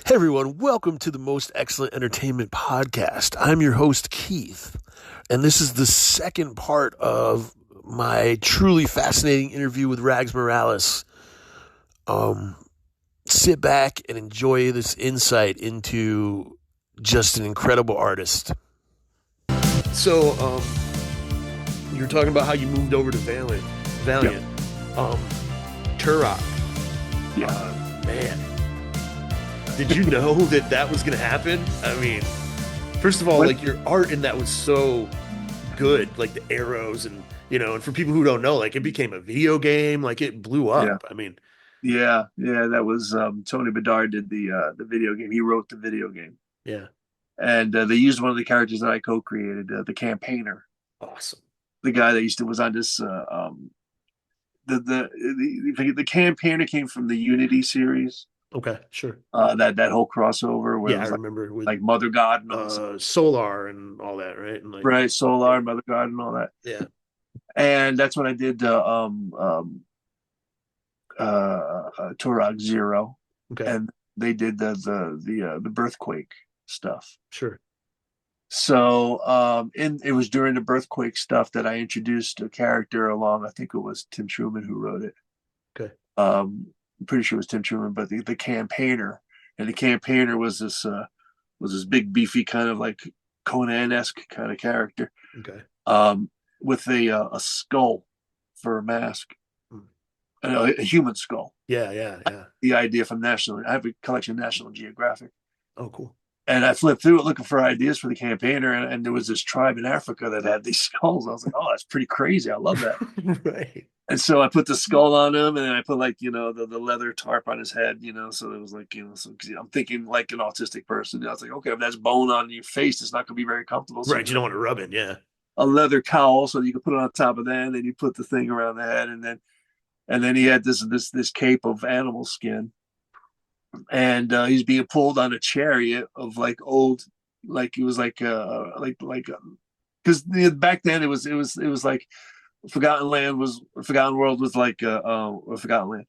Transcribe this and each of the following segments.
Hey everyone, welcome to the Most Excellent Entertainment Podcast. I'm your host, Keith, and this is the second part of my truly fascinating interview with Rags Morales. Sit back and enjoy this insight into just an incredible artist. So, you were talking about how you moved over to Valiant. Yep. Turok. Yeah. Man. Did you know that was going to happen? I mean, first of all, What? like your art in that was so good, like the arrows and for people who don't know, like it became a video game, like it blew Yeah. up. I mean, Yeah. That was Tony Bedard did the video game. He wrote the video game, yeah, and they used one of the characters that I co-created, the campaigner, awesome. the guy that used to was on this. The campaigner came from the Unity series. Okay, sure. That whole crossover where it Yeah, I was remember with like Mother God and all this, Solar and all that, right? And like, right? Solar, Mother God, and all that. yeah, And that's when I did Turok Zero, okay, and they did the Birthquake stuff. sure, So, and it was during the Birthquake stuff that I introduced a character along. I think it was Tim Truman who wrote it. okay, I'm pretty sure it was Tim Truman, but the campaigner, and the campaigner was this big beefy kind of like Conan-esque kind of character, okay. with a skull for a mask, Mm. a human skull. Yeah. The idea from I have a collection of National Geographic. Oh, cool. And I flipped through it looking for ideas for the campaigner, and there was this tribe in Africa that had these skulls. I was like, oh, that's pretty crazy. I love that. Right. And so I put the skull on him, and then I put like the leather tarp on his head, so it was like so I'm thinking like an autistic person. I was like, okay, if that's bone on your face, it's not going to be very comfortable. So Right. You don't want to rub it. Yeah. a leather cowl so you can put it on top of that, and then you put the thing around the head, and then he had this cape of animal skin, and he's being pulled on a chariot of like old, like it was like because back then it was like Forgotten World was like Forgotten Land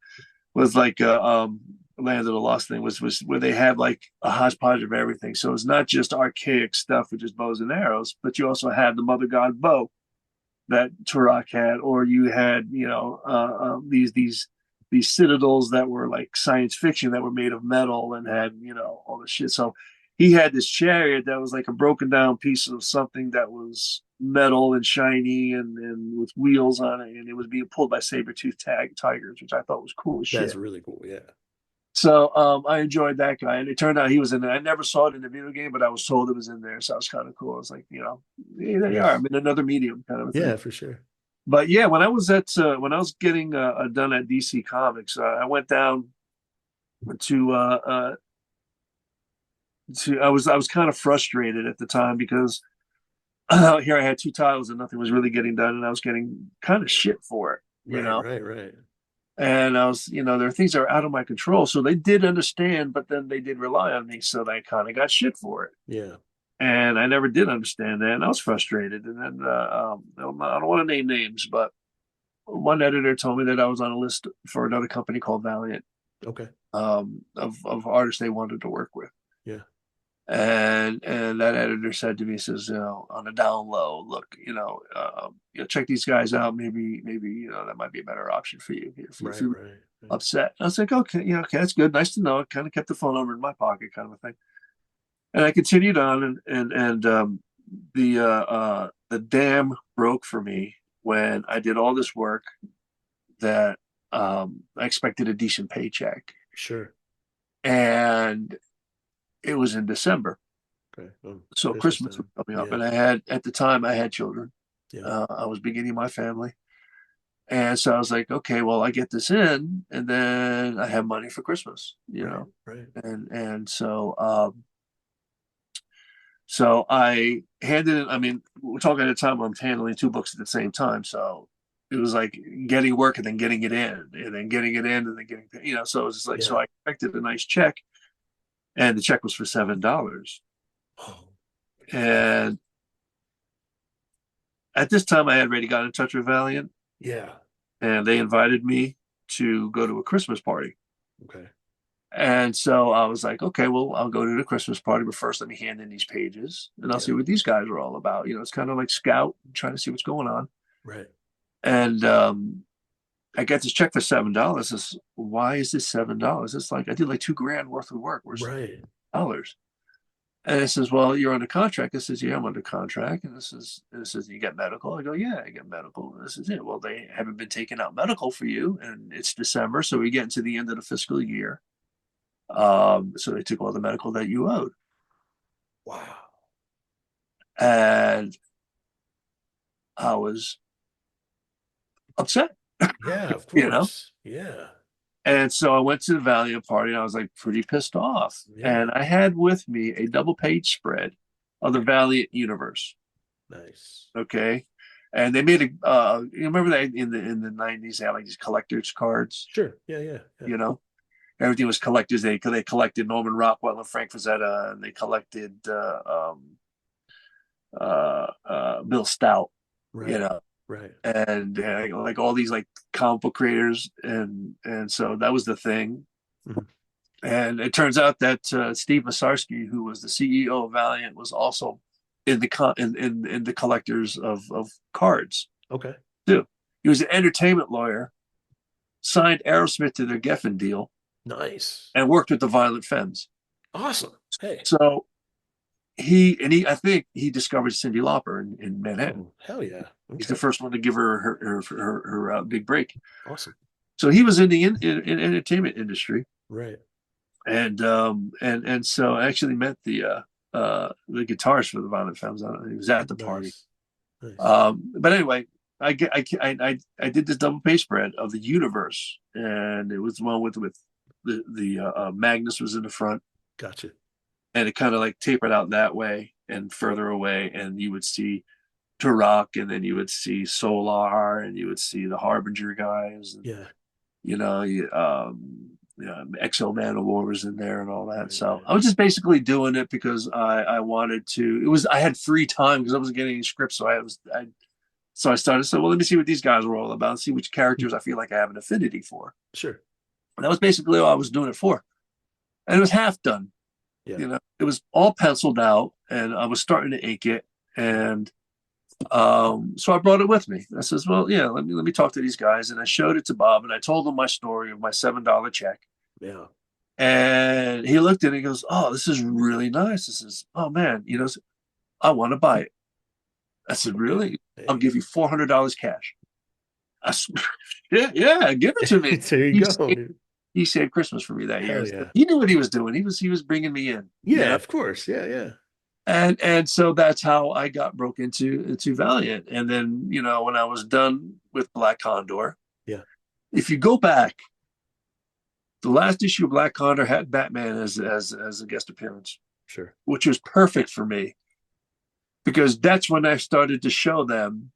was like Land of the Lost thing was where they had like a hodgepodge of everything. So it's not just archaic stuff with just bows and arrows, but you also had the Mother God bow that Turok had, or you had these citadels that were like science fiction that were made of metal and had all this shit. So he had this chariot that was like a broken down piece of something that was metal and shiny and with wheels on it, and it was being pulled by saber-toothed tigers, which I thought was cool as That's shit. really cool. Yeah. So I enjoyed that guy, and it turned out he was in there. I never saw it in the video game, but I was told it was in there, so it was kind of cool. I was like, yeah, there you are. I'm in another medium, kind of a Yeah, thing. for sure. But yeah, when I was getting done at DC Comics, I went down to I was kind of frustrated at the time because here I had two titles and nothing was really getting done, and I was getting kind of shit for it, Right. And I was, there are things that are out of my control. So they did understand, but then they did rely on me. So I kind of got shit for it. Yeah. And I never did understand that. And I was frustrated. And then I don't want to name names, but one editor told me that I was on a list for another company called Valiant, Okay. of artists they wanted to work with. Yeah. And that editor said to me, says, on a down low, look, check these guys out. Maybe that might be a better option for you if you're Right. upset. I was like, okay, yeah, okay, that's good, nice to know. I kind of kept the phone number in my pocket, kind of a thing. And I continued on, and the dam broke for me when I did all this work that I expected a decent paycheck, Sure. and it was in December. Okay. So Christmas was time. coming up, Yeah. and at the time I had children. Yeah. I was beginning my family, and so I was like, okay, well, I get this in, and then I have money for Christmas, Right. and so I handed it. I mean, we're talking at a time I'm handling two books at the same time, so it was like getting work and then getting it in, and then getting it in, and then getting, So it was just like, so Yeah. I expected a nice check, and the check was for $7. Oh, And at this time, I had already got in touch with Valiant, yeah. and they invited me to go to a Christmas party. Okay. And so I was like, okay, well, I'll go to the Christmas party, but first let me hand in these pages and I'll Yeah. see what these guys are all about. It's kind of like scout, trying to see what's going on. Right. And I got this check for $7. Why is this $7? It's like I did like $2,000 worth of work. Where's Right. dollars? And it says, well, you're under contract. It says, yeah, I'm under contract. And it says, you get medical. I go, yeah, I get medical. And this is it. Well, they haven't been taking out medical for you, and it's December, so we get into the end of the fiscal year. So they took all the medical that you owed, Wow. and I was upset, Yeah, of you know. course. Yeah. And so I went to the Valiant party, and I was like pretty pissed off. Yeah. And I had with me a double page spread of the Valiant universe. Nice. Okay. And they made a you remember that in the 90s they had like these collectors cards, Sure. Yeah, yeah, yeah. you know? Everything was collectors. They collected Norman Rockwell and Frank Frazetta, and they collected Bill Stout, Right. Right. and like all these like comic book creators, and so that was the thing. Mhm. And it turns out that Steve Masarski, who was the CEO of Valiant, was also in the collectors of cards Okay. too. He was an entertainment lawyer, signed Aerosmith to their Geffen deal, Nice. and worked with the Violent Femmes. Awesome. Hey. So I think he discovered Cyndi Lauper in Manhattan. Oh, hell yeah. He's Okay. the first one to give her big break. Awesome. So he was in the entertainment industry, Right. and so I actually met the guitarist for the Violent Femmes. He was at the party. Nice. Nice. But anyway, I did this double page spread of the universe, and it was the one with the Magnus was in the front, Gotcha. and it kind of like tapered out that way and further away, and you would see Turok, and then you would see Solar, and you would see the Harbinger guys, and, Yeah. Exo Man of War was in there and all that. Right, So right. I was just basically doing it because I wanted to. I had free time because I wasn't getting any scripts, so I started. So well, let me see what these guys were all about, see which characters I feel like I have an affinity for. Sure. And that was basically all I was doing it for, and it was half done. Yeah. It was all penciled out, and I was starting to ink it, and so I brought it with me. I says, well, yeah, let me talk to these guys, and I showed it to Bob, and I told him my story of my $7 check, Yeah. and he looked at it and he goes, oh, this is really nice. This is, oh man, I want to buy it. I said, really? Hey. I'll give you $400 cash. I said, yeah, give it to me. There you go, dude. He saved Christmas for me that year. Hell yeah. He knew what he was doing. He was bringing me in. Yeah, of course. Yeah, yeah. And so that's how I got broke into Valiant. And then when I was done with Black Condor, Yeah. if you go back, the last issue of Black Condor had Batman as a guest appearance, Sure. which was perfect for me because that's when I started to show them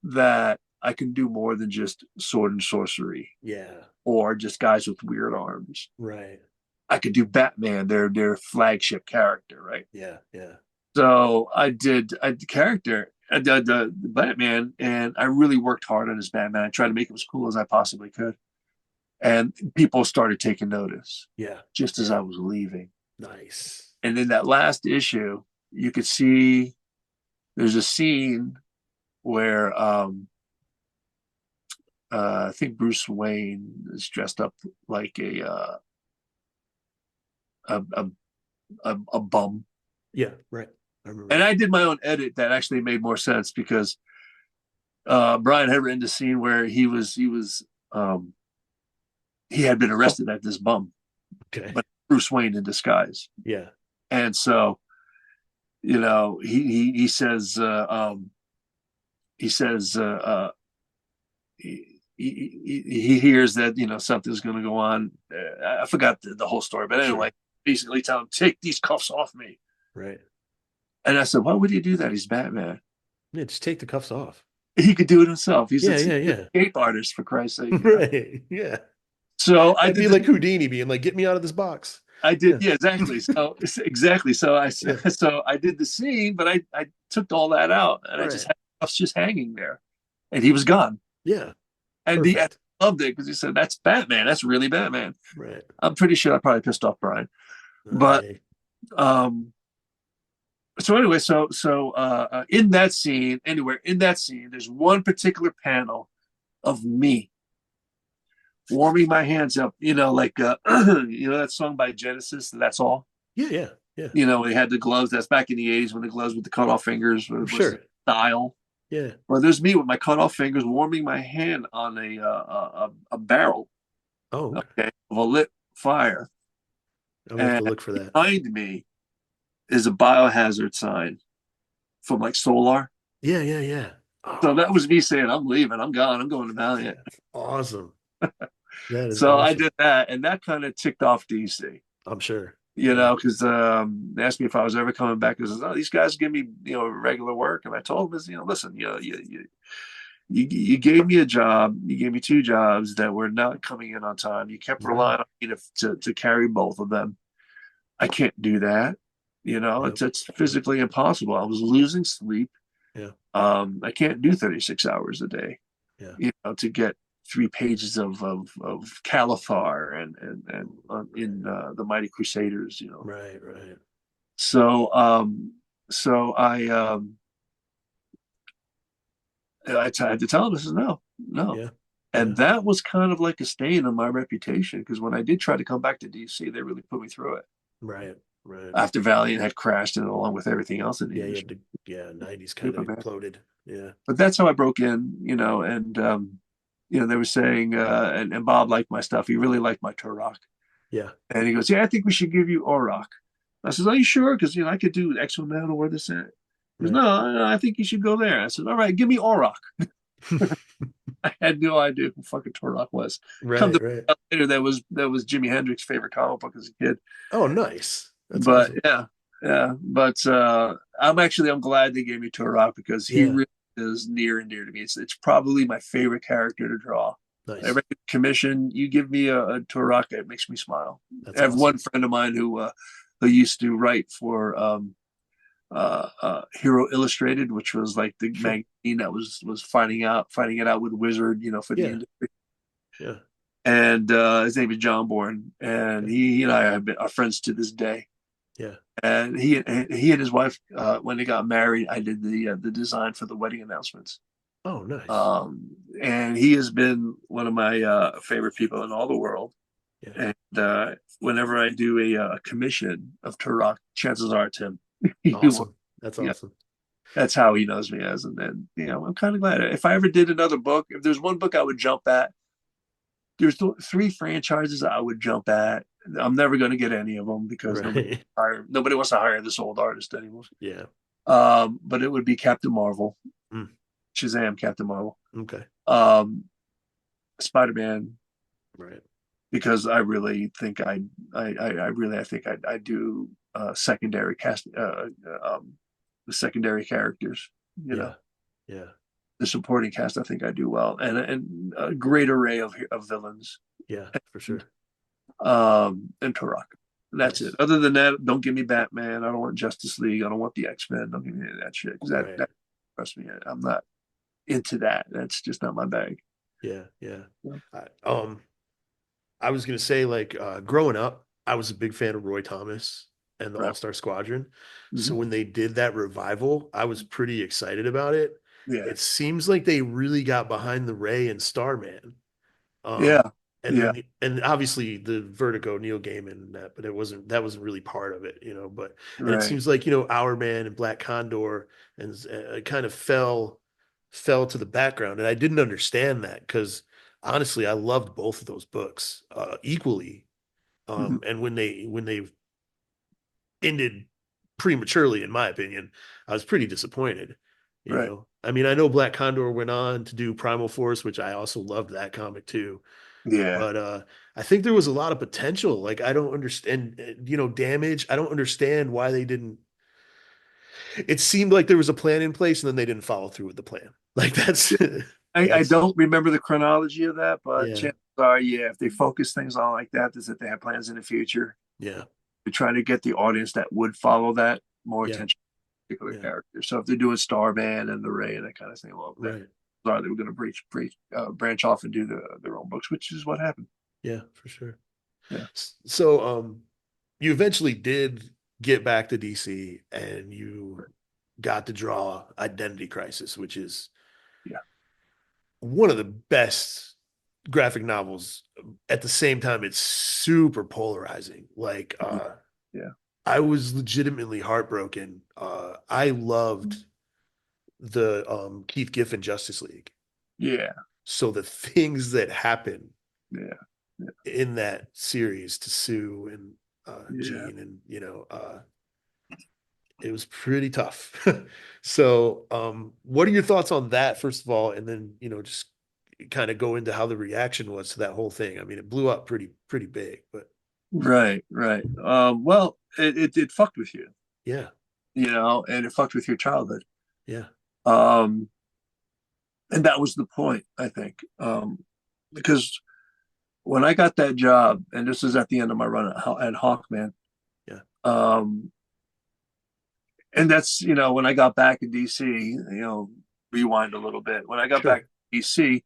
that I can do more than just sword and sorcery Yeah. or just guys with weird arms. Right. I could do Batman, their flagship character, right? Yeah. Yeah. So I did the Batman, and I really worked hard on his Batman. I tried to make him as cool as I possibly could, and people started taking notice Yeah. just as I was leaving. Nice. And in that last issue, you could see there's a scene where I think Bruce Wayne is dressed up like a bum. Yeah. Right. I remember. And I did my own edit that actually made more sense because Brian had written a scene where he had been arrested at this bum, Okay. but Bruce Wayne in disguise. Yeah. And so, he says he hears that something's going to go on. I forgot the whole story, but anyway, Sure. basically tell him, take these cuffs off me. Right. And I said, why would he do that? He's Batman. Yeah. Just take the cuffs off. He could do it himself. He's Yeah. a Yeah. Yeah. escape artist, for Christ's sake. Right. Yeah. So I'd be like Houdini being like, get me out of this box. I did, yeah, exactly. So exactly. So I Yeah. so I did the scene, but I took all that out, and I just Right. had cuffs just hanging there, and he was gone. Yeah. And Perfect. loved it because he said, "That's Batman. That's really Batman." Right. I'm pretty sure I probably pissed off Brian, but Hey. um. So anyway, in that scene, anywhere in that scene, there's one particular panel of me warming my hands up. Like that song by Genesis. That's all. Yeah, yeah, yeah. We had the gloves. That's back in the '80s when the gloves with the cut off fingers was the Sure. style. Yeah. Well, there's me with my cut off fingers warming my hand on a barrel, Oh, okay. okay, of a lit fire, I'm gonna have and to look for that. behind me is a biohazard sign from like Solar. Yeah, yeah, yeah. So Oh, that was me saying, "I'm leaving. I'm gone. I'm going to Valiant." that's awesome. That is So I awesome. did that, and that kind of ticked off DC. I'm sure. Yeah. Because they asked me if I was ever coming back. Because these guys give me regular work, and I told them, listen, you gave me a job, you gave me two jobs that were not coming in on time. You kept Right. relying on me to carry both of them. I can't do that. Yep. It's physically impossible. I was losing sleep. Yeah. I can't do 36 hours a day, Yeah. to get 3 pages of Caliphar and in the Mighty Crusaders. Right. Right. So so I had to tell him, this is no, no. Yeah. And Yeah. that was kind of like a stain on my reputation because when I did try to come back to DC, they really put me through it. Right. Right. After Valiant had crashed and along with everything else in the Yeah. You had industry. to. Yeah. 90s kind of Superman. imploded. Yeah. But that's how I broke in, and they were saying, and Bob liked my stuff. He really liked my Turok. Yeah. And he goes, "Yeah, I think we should give you Orok." I says, "Are you sure? Because I could do X-Men or this and." He goes, Right. "No, I think you should go there." I said, "All right, give me Orok." I had no idea who fucking Turok was. Come Right. to Right. find out later, that was Jimi Hendrix's favorite comic book as a kid. Oh, nice. That's But awesome. yeah, yeah. But I'm glad they gave me Turok because he Yeah. really is near and dear to me. It's probably my favorite character to draw. Nice. Every commission you give me a Turok, it makes me smile. That's I have one awesome. friend of mine who used to write for Hero Illustrated, which was like the Sure. magazine that was fighting it out with Wizard, for the Yeah. industry. Yeah. And his name is John Bourne, and Okay. he and I are friends to this day. Yeah. And he and his wife, when they got married, I did the design for the wedding announcements. Oh, nice. And he has been one of my favorite people in all the world. Yeah. And whenever I do a commission of Turok, chances are Tim. Awesome. That's Yeah, awesome. that's how he knows me as. And then I'm kind of glad. If I ever did another book, if there's one book I would jump at, there's three franchises I would jump at. I'm never going to get any of them because Right. nobody wants to hire this old artist anymore. Yeah. But it would be Captain Marvel, Mm. Shazam, Captain Marvel, Okay. um, Spider Man, Right. because I really think I think I do secondary cast the secondary characters. Yeah. Yeah. The supporting cast. I think I do well, and a great array of villains. Yeah. For sure. And Turok. That's it. Nice. Other than that, don't give me Batman. I don't want Justice League. I don't want the X-Men. Don't give me any of that shit. Because Right. that trust me, I'm not into that. That's just not my bag. Yeah. Yeah. Yeah. I was gonna say, like, growing up, I was a big fan of Roy Thomas and the Right. All-Star Squadron. Mm-hmm. So when they did that revival, I was pretty excited about it. Yeah. It seems like they really got behind the Ray and Starman. Um, Yeah. and Yeah. then and obviously the Vertigo Neil Gaiman and that, but that wasn't really part of it. But and it Right. seems like Our Man and Black Condor and it kind of fell to the background, and I didn't understand that because honestly, I loved both of those books equally. Mm-hmm. And when they ended prematurely, in my opinion, I was pretty disappointed. Right. I mean, I know Black Condor went on to do Primal Force, which I also loved that comic too. Yeah. But I think there was a lot of potential. Like I don't understand, Damage. I don't understand why they didn't. It seemed like there was a plan in place, and then they didn't follow through with the plan. Like that's I that's don't remember the chronology of that, but yeah, chances are, yeah, if they focus things on like that, is that they have plans in the future yeah, to try to get the audience that would follow that more yeah, attention to particular yeah. characters. So if they're doing Starman and the Ray and that kind of thing, well, then Right. are they were going to branch off and do their own books, which is what happened. Yeah, for sure. Yeah. So, you eventually did get back to DC and you got to draw Identity Crisis, which is Yeah. one of the best graphic novels. At the same time, it's super polarizing. Like, Yeah. I was legitimately heartbroken. I loved the Keith Giffen Justice League. Yeah. So the things that happen Yeah. Yeah. in that series to Sue and Yeah. Jean, and it was pretty tough. So, what are your thoughts on that, first of all, and then just kind of go into how the reaction was to that whole thing? I mean, it blew up pretty big, but Right. Right. Well, it fucked with you, yeah, and it fucked with your childhood. yeah, Um, and that was the point, I think. Because when I got that job, and this was at the end of my run at Hawkman, yeah, um, and that's when I got back in DC, rewind a little bit. When I got sure, back in DC,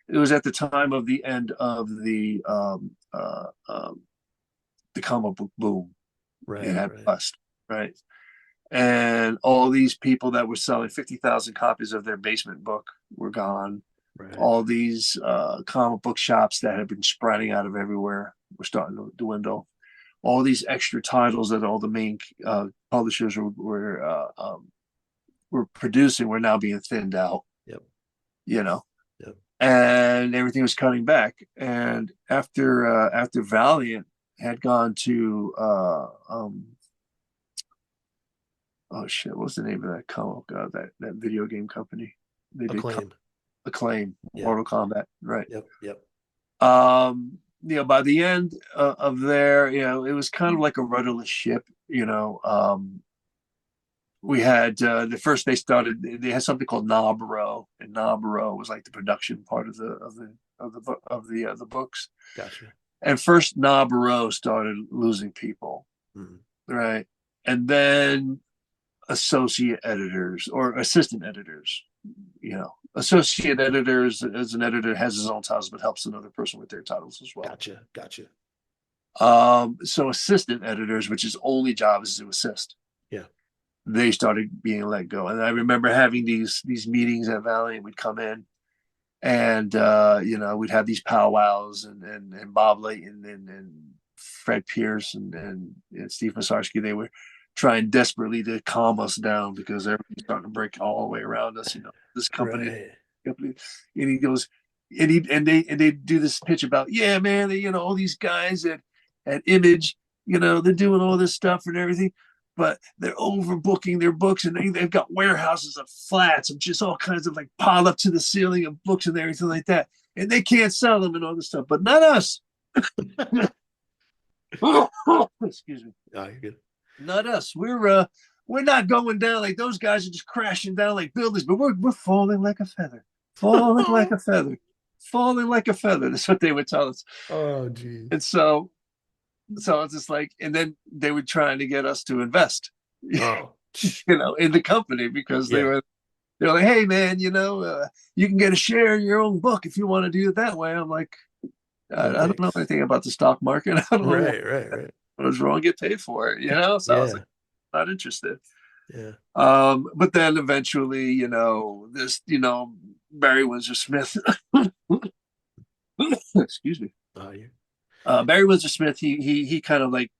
it was at the time of the end of the comic book boom. It right, had right, bust, right? And all these people that were selling 50,000 copies of their basement book were gone. right, All these comic book shops that had been sprouting out of everywhere were starting to dwindle. All these extra titles that all the main publishers were producing were now being thinned out. yep, You know, yep, and everything was cutting back. And after Valiant had gone to oh shit, what's the name of that comic that video game company? They did Acclaim, Acclaim, yeah, Mortal Kombat, right? yep, yep, By the end of there, it was kind of like a rudderless ship. We had the first they had something called Nobro, and Nobro was like the production part of the books. gotcha. And first Nobro started losing people, Mhm. right? And then associate editors or assistant editors. Associate editors, as an editor, has his own titles but helps another person with their titles as well. Gotcha. So assistant editors, which his only job is to assist, Yeah, they started being let go. And I remember having these meetings at Valiant. We'd come in, and we'd have these powwows, and Bob Layton and Fred Pierce and Steve Masarski. They were trying desperately to calm us down because everything's starting to break all the way around us. This right, company, and he goes, and they do this pitch about, yeah, man, all these guys at Image, they're doing all this stuff and everything, but they're overbooking their books, and they've got warehouses of flats of just all kinds of like piled up to the ceiling of books and everything like that, and they can't sell them and all this stuff, but not us. Excuse me. oh, you're good. Not us. We're not going down like those guys are just crashing down like buildings, but we're falling like a feather, falling like a feather, falling like a feather. That's what they would tell us. Oh, geez. And so it's just like, and then they were trying to get us to invest, Oh, in the company, because yeah, they're like, hey man, you can get a share in your own book if you want to do it that way. I'm like, I no don't know thanks. anything about the stock market. I don't know Right. what was wrong. Get paid for it, So I was Yeah, like, not interested. yeah. But then eventually, this, Barry Windsor Smith, excuse me, Oh, you. Barry Windsor Smith, he kind of like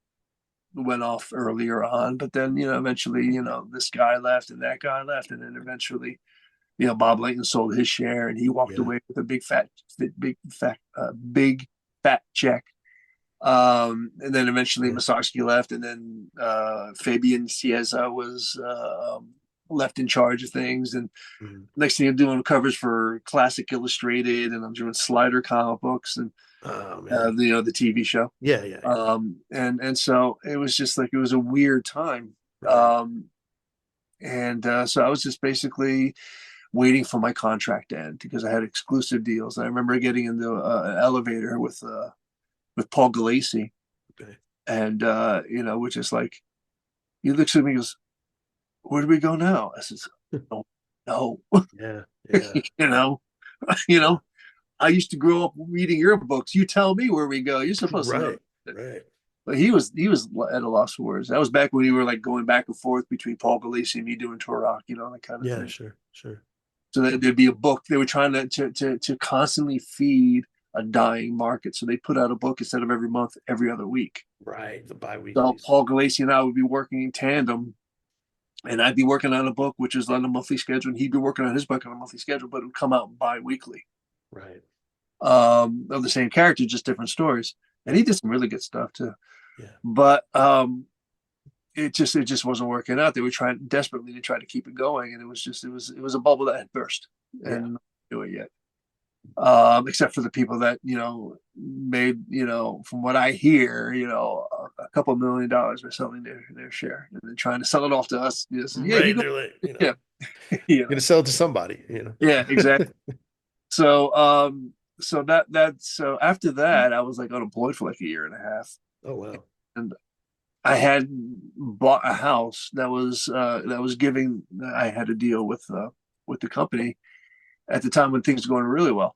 went off earlier on, but then, eventually, this guy left and that guy left, and then eventually, Bob Layton sold his share, and he walked Yeah. away with a big fat check. And then eventually Yeah. Masarski left, and then Fabian Cieza was left in charge of things. And Mhm. next thing I'm doing covers for Classic Illustrated, and I'm doing Slider comic books, and Oh, man. the TV show. Yeah. And so it was just like, it was a weird time. Right. And so I was just basically waiting for my contract to end because I had exclusive deals. And I remember getting into an elevator with Paul Galassi, Okay. and which is like, he looks at me and goes, "Where do we go now?" I says, "Oh no." Yeah. Yeah. You know, I used to grow up reading your books. You tell me where we go. You're supposed to know. Right. Right. But he was at a loss for words. That was back when we were like going back and forth between Paul Gulacy and me doing Turok, that kind of Yeah, thing. sure, sure. So there'd be a book. They were trying to constantly feed a dying market. So they put out a book instead of every month, every other week. Right. The So bi-weeklies. Paul Gulacy and I would be working in tandem, and I'd be working on a book which is on a monthly schedule, and he'd be working on his book on a monthly schedule, but it would come out bi-weekly, Right. of the same character, just different stories. And he did some really good stuff too. Yeah. But it just wasn't working out. They were trying desperately to try to keep it going, and it was a bubble that had burst, Yeah. and not do it yet. Except for the people that made, from what I hear, a couple $1 million by selling their share, and then trying to sell it off to us. Yeah, you Right. go, They're like, yeah, you're gonna sell it to somebody. yeah, exactly. So so after that, I was like unemployed for like a year and a half, Oh wow. and I had bought a house that was giving. I had a deal with the company at the time when things were going really well.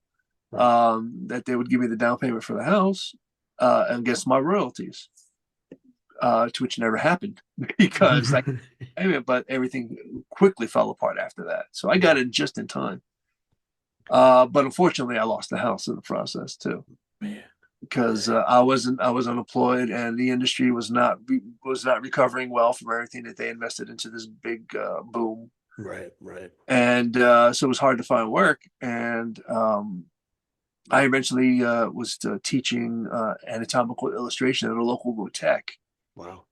Right. That they would give me the down payment for the house against my royalties, to which never happened because but everything quickly fell apart after that. So I got in just in time. But unfortunately, I lost the house in the process too, Man. because I was unemployed, and the industry was not recovering well from everything that they invested into this big boom. Right. Right. And so it was hard to find work. And I eventually was teaching anatomical illustration at a local boutique, Wow.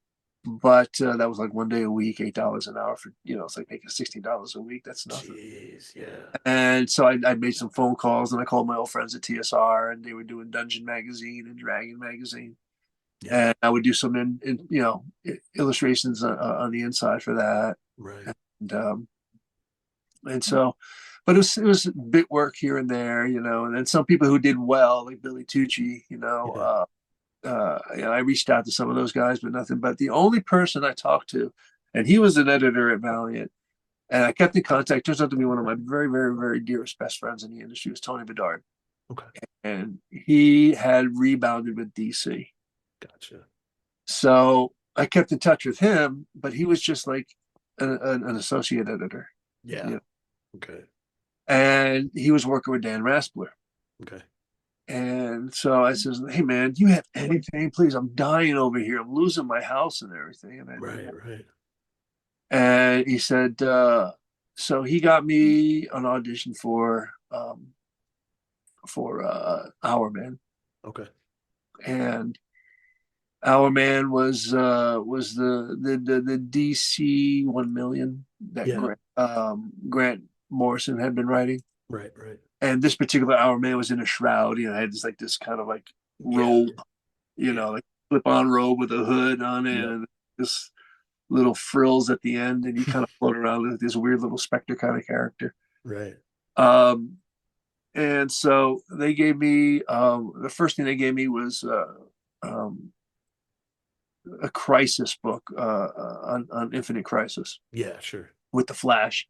but that was like one day a week, $8 an hour for it's like making $16 a week. That's nothing. Jeez. Yeah. And so I made some phone calls, and I called my old friends at TSR, and they were doing Dungeon Magazine and Dragon Magazine, Yeah. and I would do some illustrations on the inside for that, Right. and so, but it was bit work here and there, and then some people who did well, like Billy Tucci, Yeah. I reached out to some of those guys, but nothing. But the only person I talked to, and he was an editor at Valiant, and I kept in contact. Turns out to be one of my very, very, very dearest best friends in the industry, was Tony Bedard, Okay. and he had rebounded with DC. Gotcha. So I kept in touch with him, but he was just like an associate editor, Yeah. you know, Okay. and he was working with Dan Raspler. Okay. And so I says, "Hey man, do you have anything? Please, I'm dying over here. I'm losing my house and everything." Right. Right. And he said, so he got me an audition for Our Man, Okay. and Our Man was the DC 1 million that Yeah. Grant Morrison had been writing. Right. Right. And this particular Our Man was in a shroud. Had this kind of like Yeah. robe, Yeah. like slip-on robe with a hood on it, Yep. and this little frills at the end, and he kind of float around like this weird little specter kind of character. Right. Um, and so they gave me the first thing they gave me was um, a crisis book on Infinite Crisis Yeah. Sure. with the Flash,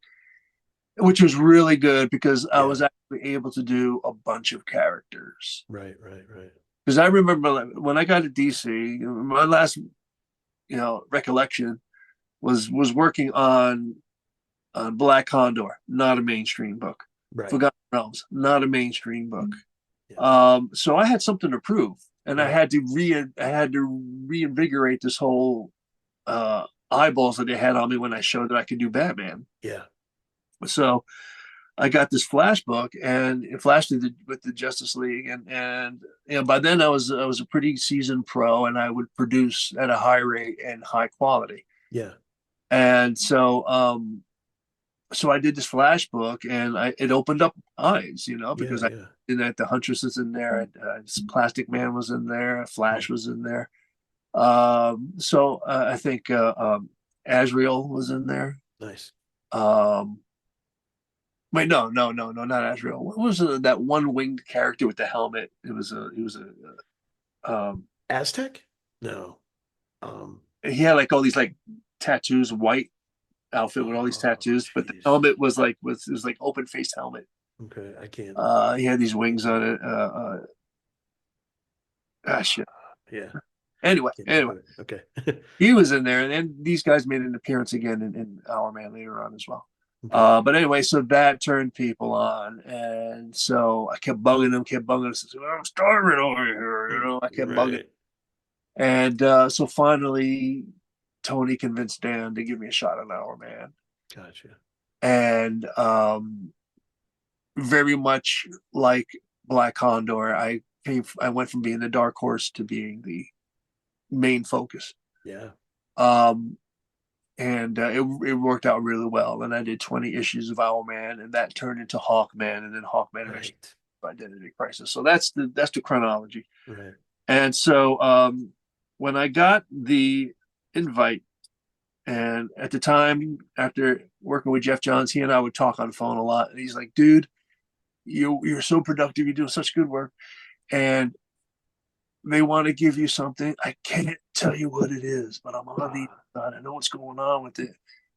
which was really good because I Yeah. was actually able to do a bunch of characters. Right. Right. Right. Because I remember when I got to DC, my last recollection was working on Black Condor, not a mainstream book. Right. Forgotten Realms, not a mainstream book. Yeah. So I had something to prove, and Right. I had to reinvigorate this whole eyeballs that they had on me when I showed that I could do Batman. Yeah. So I got this Flash book, and it flashed with the Justice League, and by then I was a pretty seasoned pro, and I would produce at a high rate and high quality. Yeah. And so I did this Flash book, and it opened up eyes, Yeah. because I Yeah. in that the Huntress is in there, Plastic Man was in there, Flash was in there. So I think Azrael was in there. Nice. Um, Wait, no, no, no, no, not Azrael. What was that one winged character with the helmet? Aztec? No. Um. He had like all these like tattoos, white outfit with all these Oh, tattoos, but the jeez. helmet was like open faced helmet. Okay, I can't. He had these wings on it. Shit. Yeah, Anyway, can't think anyway, of it. Okay. he was in there, and then these guys made an appearance again in Our Man later on as well. Okay. But anyway, so that turned people on, and so I kept bugging them, Said, I'm starving over here, I kept bugging, Right. and so finally, Tony convinced Dan to give me a shot on Our Man, Gotcha. and very much like Black Condor, I went from being the dark horse to being the main focus. Yeah. Um, and it worked out really well. And I did 20 issues of Owlman, and that turned into Hawkman, and then Hawkman eventually Right. Identity Crisis. So that's the chronology. Right. And so when I got the invite, and at the time after working with Jeff Johns, he and I would talk on the phone a lot, and he's like, "Dude, you're so productive. You're doing such good work, and they want to give you something. I can't tell you what it is, but I'm on the inside. I know what's going on with it,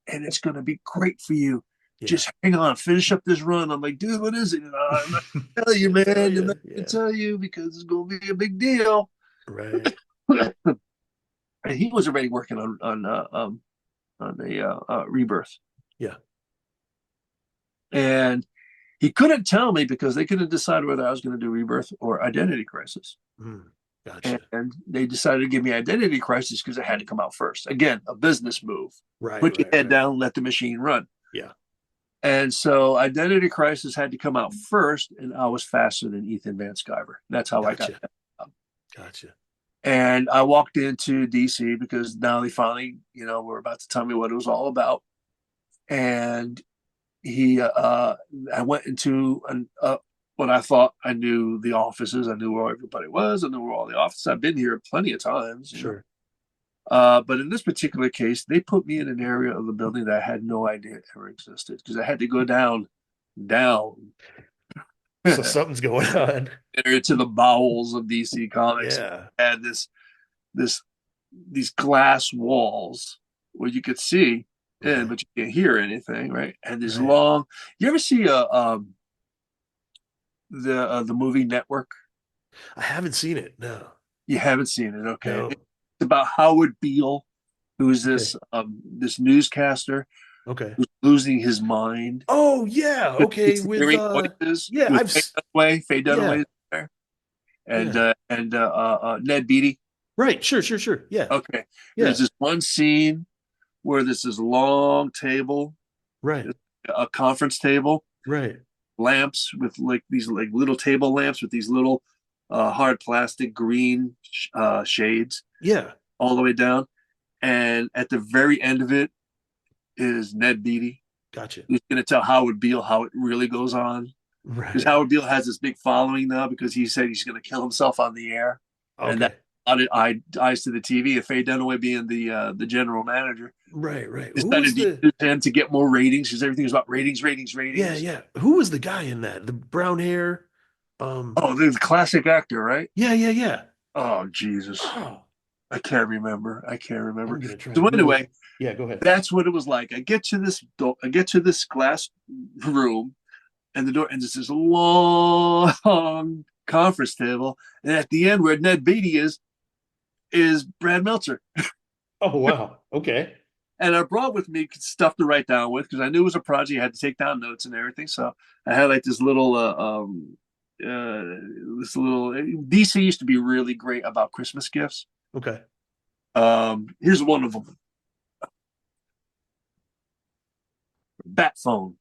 and it's going to be great for you. Yeah. Just hang on, finish up this run." I'm like, "Dude, what is it?" I'm not gonna tell you, Can't man. tell I'm you. not gonna Yeah. tell you because it's going to be a big deal. Right. And he was already working on the Rebirth, Yeah. and he couldn't tell me because they couldn't decide whether I was going to do Rebirth or Identity Crisis. Gotcha. And they decided to give me Identity Crisis because it had to come out first. Again, a business move. Right. Put your Right. head Right. down, let the machine run. Yeah. And so Identity Crisis had to come out first, and I was faster than Ethan Van Sciver. That's how I got Gotcha. that. Gotcha. And I walked into DC because now they finally, were about to tell me what it was all about. And I went into what I thought I knew the offices. I knew where everybody was. I knew where all the offices. I've been here plenty of times. Sure. But in this particular case, they put me in an area of the building that I had no idea ever existed because I had to go down So something's going on. into the bowels of DC Comics. Yeah. I had this these glass walls where you could see in, Okay. but you can't hear anything, right? And this Right. long. You ever see the movie Network? I haven't seen it. No. You haven't seen it, okay? No. It's about Howard Beale, who's Okay. this newscaster Okay. who's losing his mind. Oh yeah. Okay. He's With hearing voices yeah, with Faye Dunaway yeah. is there, and Yeah. Ned Beatty. Right. Sure. Sure. Sure. Yeah. Okay, Yeah. there's this one scene where there's this long table, Right. a conference table, Right. lamps with like these like little table lamps with these little hard plastic green shades Yeah. all the way down, and at the very end of it is Ned Beatty, Gotcha. who's going to tell Howard Beale how it really goes on. Because Right. Howard Beale has this big following now because he said he's going to kill himself on the air, and that Okay. eyes to the TV. And Faye Dunaway being the general manager Right. Right. Who was decided to the use him to get more ratings because everything was about ratings, Yeah, ratings. yeah. Who was the guy in that? The brown hair? Oh, the classic actor, right? Yeah, yeah, yeah. Oh, Jesus. Oh, I can't remember. I can't I'm remember. gonna try So and Google anyway, it. Yeah, go ahead. that's what it was like. I get to this glass room, and the door, and there's this long conference table, and at the end where Ned Beatty is Brad Meltzer. Oh wow. Okay. And I brought with me stuff to write down with because I knew it was a project. I had to take down notes and everything. So I had like this little DC used to be really great about Christmas gifts. Okay. Here's one of them: bat phone.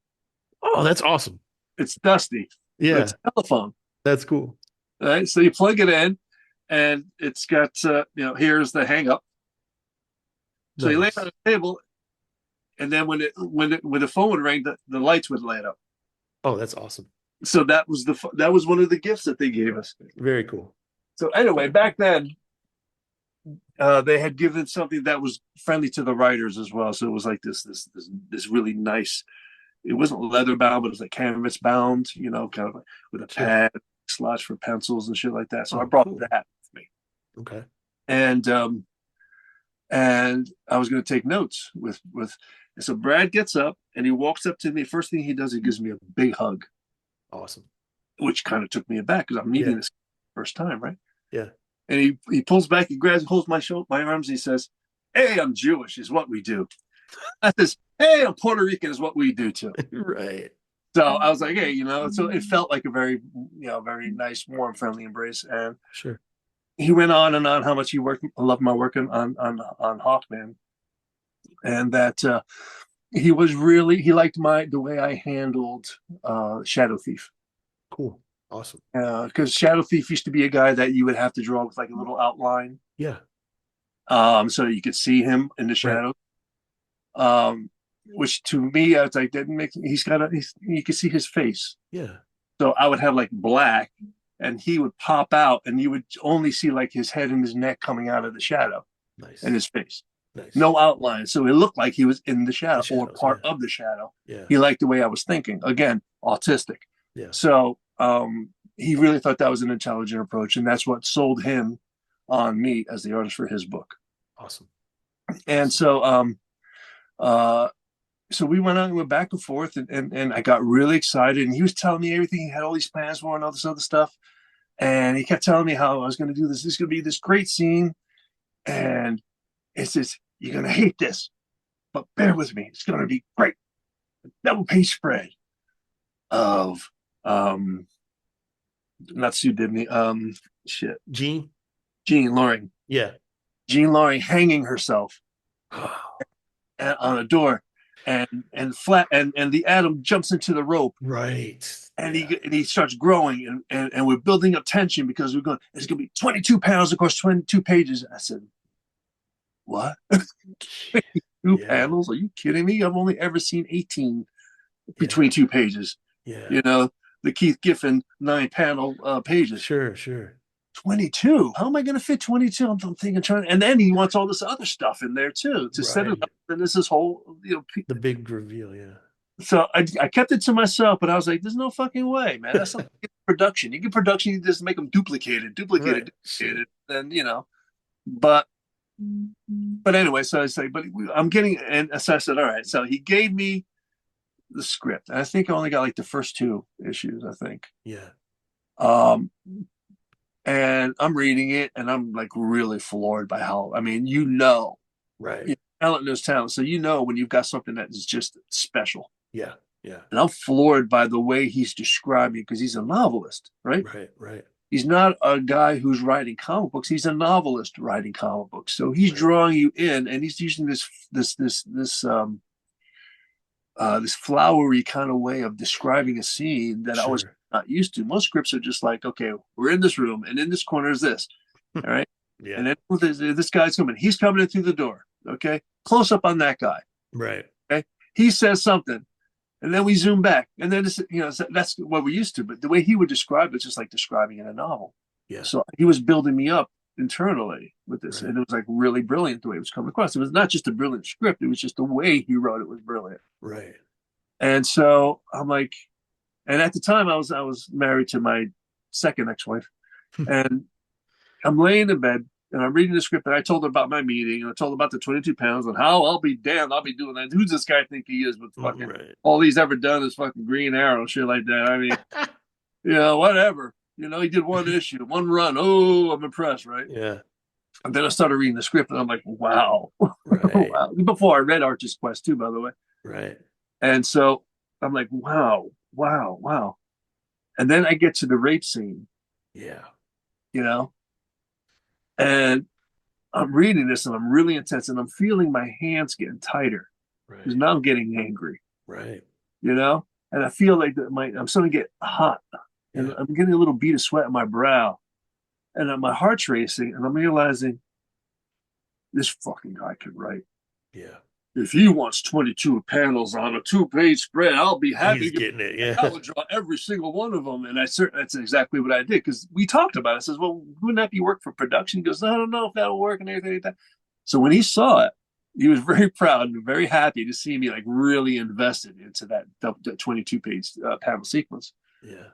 Oh, that's awesome. It's dusty, but Yeah, it's a telephone. that's cool. All right, so you plug it in, and it's got here's the hang up. So you lay it on Nice. the table, and then when the phone would ring, the lights would light up. Oh, that's awesome. So that was one of the gifts that they gave us. Very cool. So anyway, back then they had given something that was friendly to the writers as well. So it was like this really nice. It wasn't leather bound, but it was like canvas bound. Kind of like with a Sure. pad, slots for pencils and shit like that. So I Oh, brought cool. that with me, Okay. and I was going to take notes with. And so Brad gets up and he walks up to me. First thing he does, he gives me a big hug. Awesome. which kind of took me aback because I'm meeting this first time, right? Yeah. And he pulls back, he grabs, holds my arms, and he says, "Hey, I'm Jewish, is what we do." I says, "Hey, I'm Puerto Rican, is what we do too." Right. So I was like, "Hey, so it felt like a very, very nice, warm, friendly embrace." And Sure. he went on and on how much he loved my work on Hawkman, and that he liked the way I handled Shadow Thief. Cool. Awesome. Because Shadow Thief used to be a guy that you would have to draw with like a little outline, Yeah. so you could see him in the shadow. Right. Which to me, I was like, didn't make. You could see his face. Yeah. So I would have like black, and he would pop out, and you would only see like his head and his neck coming out of the shadow. Nice. And his face. Nice. No outline, so it looked like he was in the shadow shadows, or part of the shadow. Yeah. He liked the way I was thinking. Again, autistic. Yeah. So he really thought that was an intelligent approach, and that's what sold him on me as the artist for his book. Awesome. And so so we went back and forth, and I got really excited, and he was telling me everything. He had all these plans for and all this other stuff, and he kept telling me how I was going to do this. This is going to be this great scene, and it says, "You're going to hate this, but bear with me. It's going to be great." A double page spread of not Sue Dibney, Jean Loring. Yeah. Jean Loring hanging herself on a door, and the Atom jumps into the rope, right, and he starts growing, and we're building up tension because it's going to be 22 panels across 22 pages. I said, "What? 22 panels? Are you kidding me? I've only ever seen 18 between 2 pages." The Keith Giffen 9-panel pages. Sure. 22. How am I going to fit 22? I'm thinking, and then he wants all this other stuff in there too to set it up. And this is whole, the big reveal. Yeah. So I kept it to myself, but I was like, "There's no fucking way, man. That's not production. You get production, you just make them duplicated, and But anyway, so I say, but I'm getting, and so I said, all right. So he gave me the script. And I think I only got like the first 2 issues, I think. Yeah. And I'm reading it, and I'm like really floored by how, right. Talent knows talent. So when you've got something that is just special. Yeah. And I'm floored by the way he's describing, because he's a novelist, right? Right. He's not a guy who's writing comic books. He's a novelist writing comic books. So he's drawing you in, and he's using this flowery kind of way of describing a scene that I was not used to. Most scripts are just like, okay, we're in this room, and in this corner is this, all right? Yeah. And then this guy's coming. He's coming in through the door, okay? Close up on that guy. Right. Okay? He says something, and then we zoom back, and then that's what we're used to. But the way he would describe it's just like describing in a novel. Yeah. So he was building me up internally with this, and it was like really brilliant the way it was coming across. It was not just a brilliant script; it was just the way he wrote it was brilliant. Right. And so I'm like, and at the time I was married to my second ex-wife, and I'm laying in bed. And I'm reading the script, and I told her about my meeting, and I told her about the 22 pounds, and how I'll be damned, I'll be doing that. Who's this guy think he is with fucking all he's ever done is fucking Green Arrow, shit like that. I mean, whatever. He did 1 issue, 1 run. Oh, I'm impressed, right? Yeah. And then I started reading the script, and I'm like, wow. Right. Wow. Before I read Archer's Quest too, by the way. Right. And so I'm like, wow. And then I get to the rape scene. Yeah. And I'm reading this, and I'm really intense, and I'm feeling my hands getting tighter because now I'm getting angry. Right. And I feel like I'm starting to get hot, and I'm getting a little bead of sweat on my brow, and my heart's racing, and I'm realizing this fucking guy can write. Yeah. If he wants 22 panels on a 2-page spread, I'll be happy. He's getting it. Yeah. I would draw every single one of them. And that's exactly what I did, because we talked about it. I says, well, wouldn't that be work for production? He goes, I don't know if that'll work and everything like that. So when he saw it, he was very proud and very happy to see me like really invested into that 22-page panel sequence. Yeah.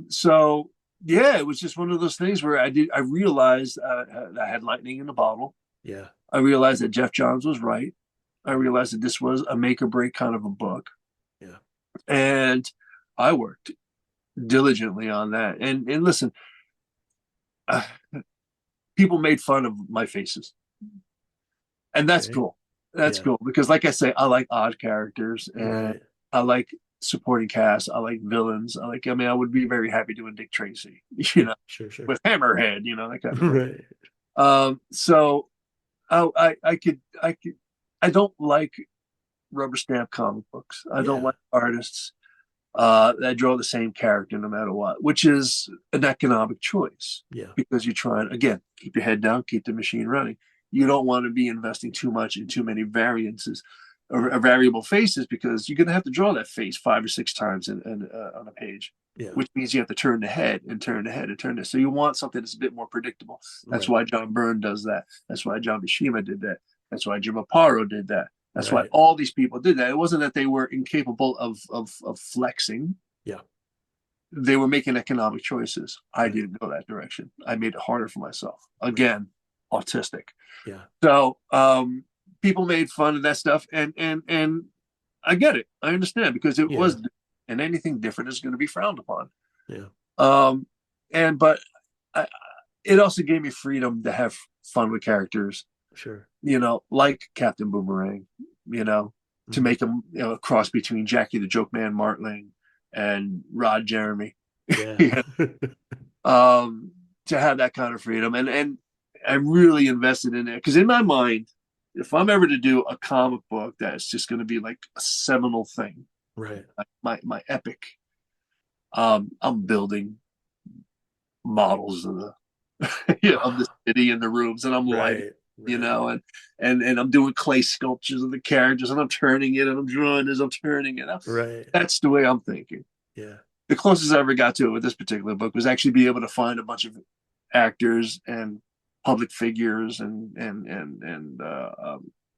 So yeah, it was just one of those things where I realized I had lightning in the bottle. Yeah. I realized that Jeff Johns was right. I realized that this was a make or break kind of a book. Yeah. And I worked diligently on that. And listen, uh, people made fun of my faces, and that's Okay. cool. That's Yeah. cool because, like I say, I like odd characters and Right. I like supporting cast. I like villains. I like. I mean, I would be very happy doing Dick Tracy, you know, Sure. Sure. with Hammerhead, that kind of thing. Right. So I I don't like rubber stamp comic books. I don't Yeah. like artists that draw the same character no matter what, which is an economic choice Yeah. because you're trying, again, keep your head down, keep the machine running. You don't want to be investing too much in too many variances or variable faces because you're going to have to draw that face 5 or 6 times on a page, Yeah. which means you have to turn the head and turn the head and turn it. So you want something that's a bit more predictable. That's Right. why John Byrne does that. That's why John Mishima did that. That's why Jim Aparo did that. That's why Right. all these people did that. It wasn't that they were incapable of flexing. Yeah. They were making economic choices. I Right. didn't go that direction. I made it harder for myself. Right. Again, autistic. Yeah. So people made fun of that stuff, and I get it. I understand because it Yeah. was, and anything different is going to be frowned upon. Yeah. Um, and but I, it also gave me freedom to have fun with characters, Sure. like Captain Boomerang, to Mhm. make him, a cross between Jackie the Joke Man Martling and Rod Jeremy. Yeah. Yeah. um, to have that kind of freedom, and I'm really invested in it because in my mind, if I'm ever to do a comic book that's just going to be like a seminal thing, Right. like my epic, I'm building models of the of the city and the rooms, and I'm lighting, Right. Right. and I'm doing clay sculptures of the characters, and I'm turning it, and I'm drawing as I'm turning it. Right. That's the way I'm thinking. Yeah. The closest I ever got to it with this particular book was actually be able to find a bunch of actors and public figures and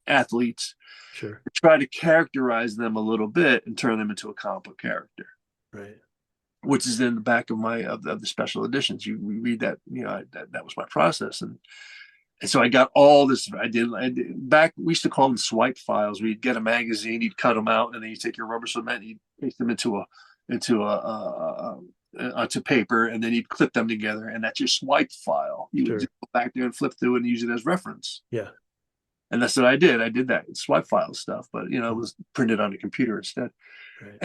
athletes, Sure. try to characterize them a little bit and turn them into a comic book character, Right. which is in the back of my of the special editions. You read that, that was my process, and so I got all this. I did back. We used to call them swipe files. We'd get a magazine, you'd cut them out, and then you take your rubber cement, and you'd paste them onto paper, and then you'd clip them together, and that's your swipe file. You would Sure. just go back there and flip through it and use it as reference. Yeah. And that's what I did. I did that swipe file stuff, but it Mhm. was printed on a computer instead. Right.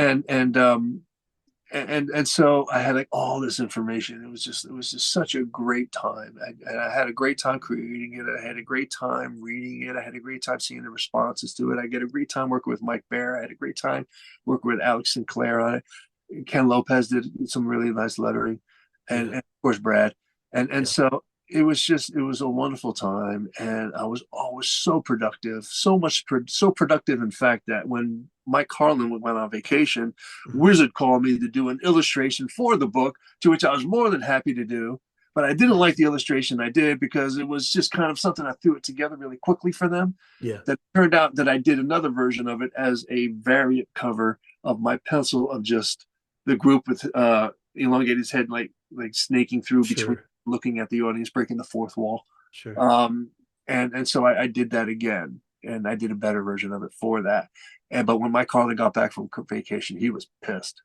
And so I had like all this information. It was just such a great time, and I had a great time creating it. I had a great time reading it. I had a great time seeing the responses to it. I get a great time working with Mike Bair. I had a great time working with Alex Sinclair on it. Ken Lopez did some really nice lettering, and Yeah. of course Brad. And Yeah. so it was a wonderful time, and I was always so productive, so productive, in fact, that when Mike Carlin went on vacation, Mhm. Wizard called me to do an illustration for the book, to which I was more than happy to do. But I didn't like Nice. the illustration I did because it was just kind of something I threw it together really quickly for them. Yeah. That turned out that I did another version of it as a variant cover of my pencil of just the group with elongated his head, like snaking through between, Sure. looking at the audience, breaking the fourth wall. Sure. And so I did that again, and I did a better version of it for that. But when Mike Carlin got back from vacation, he was pissed.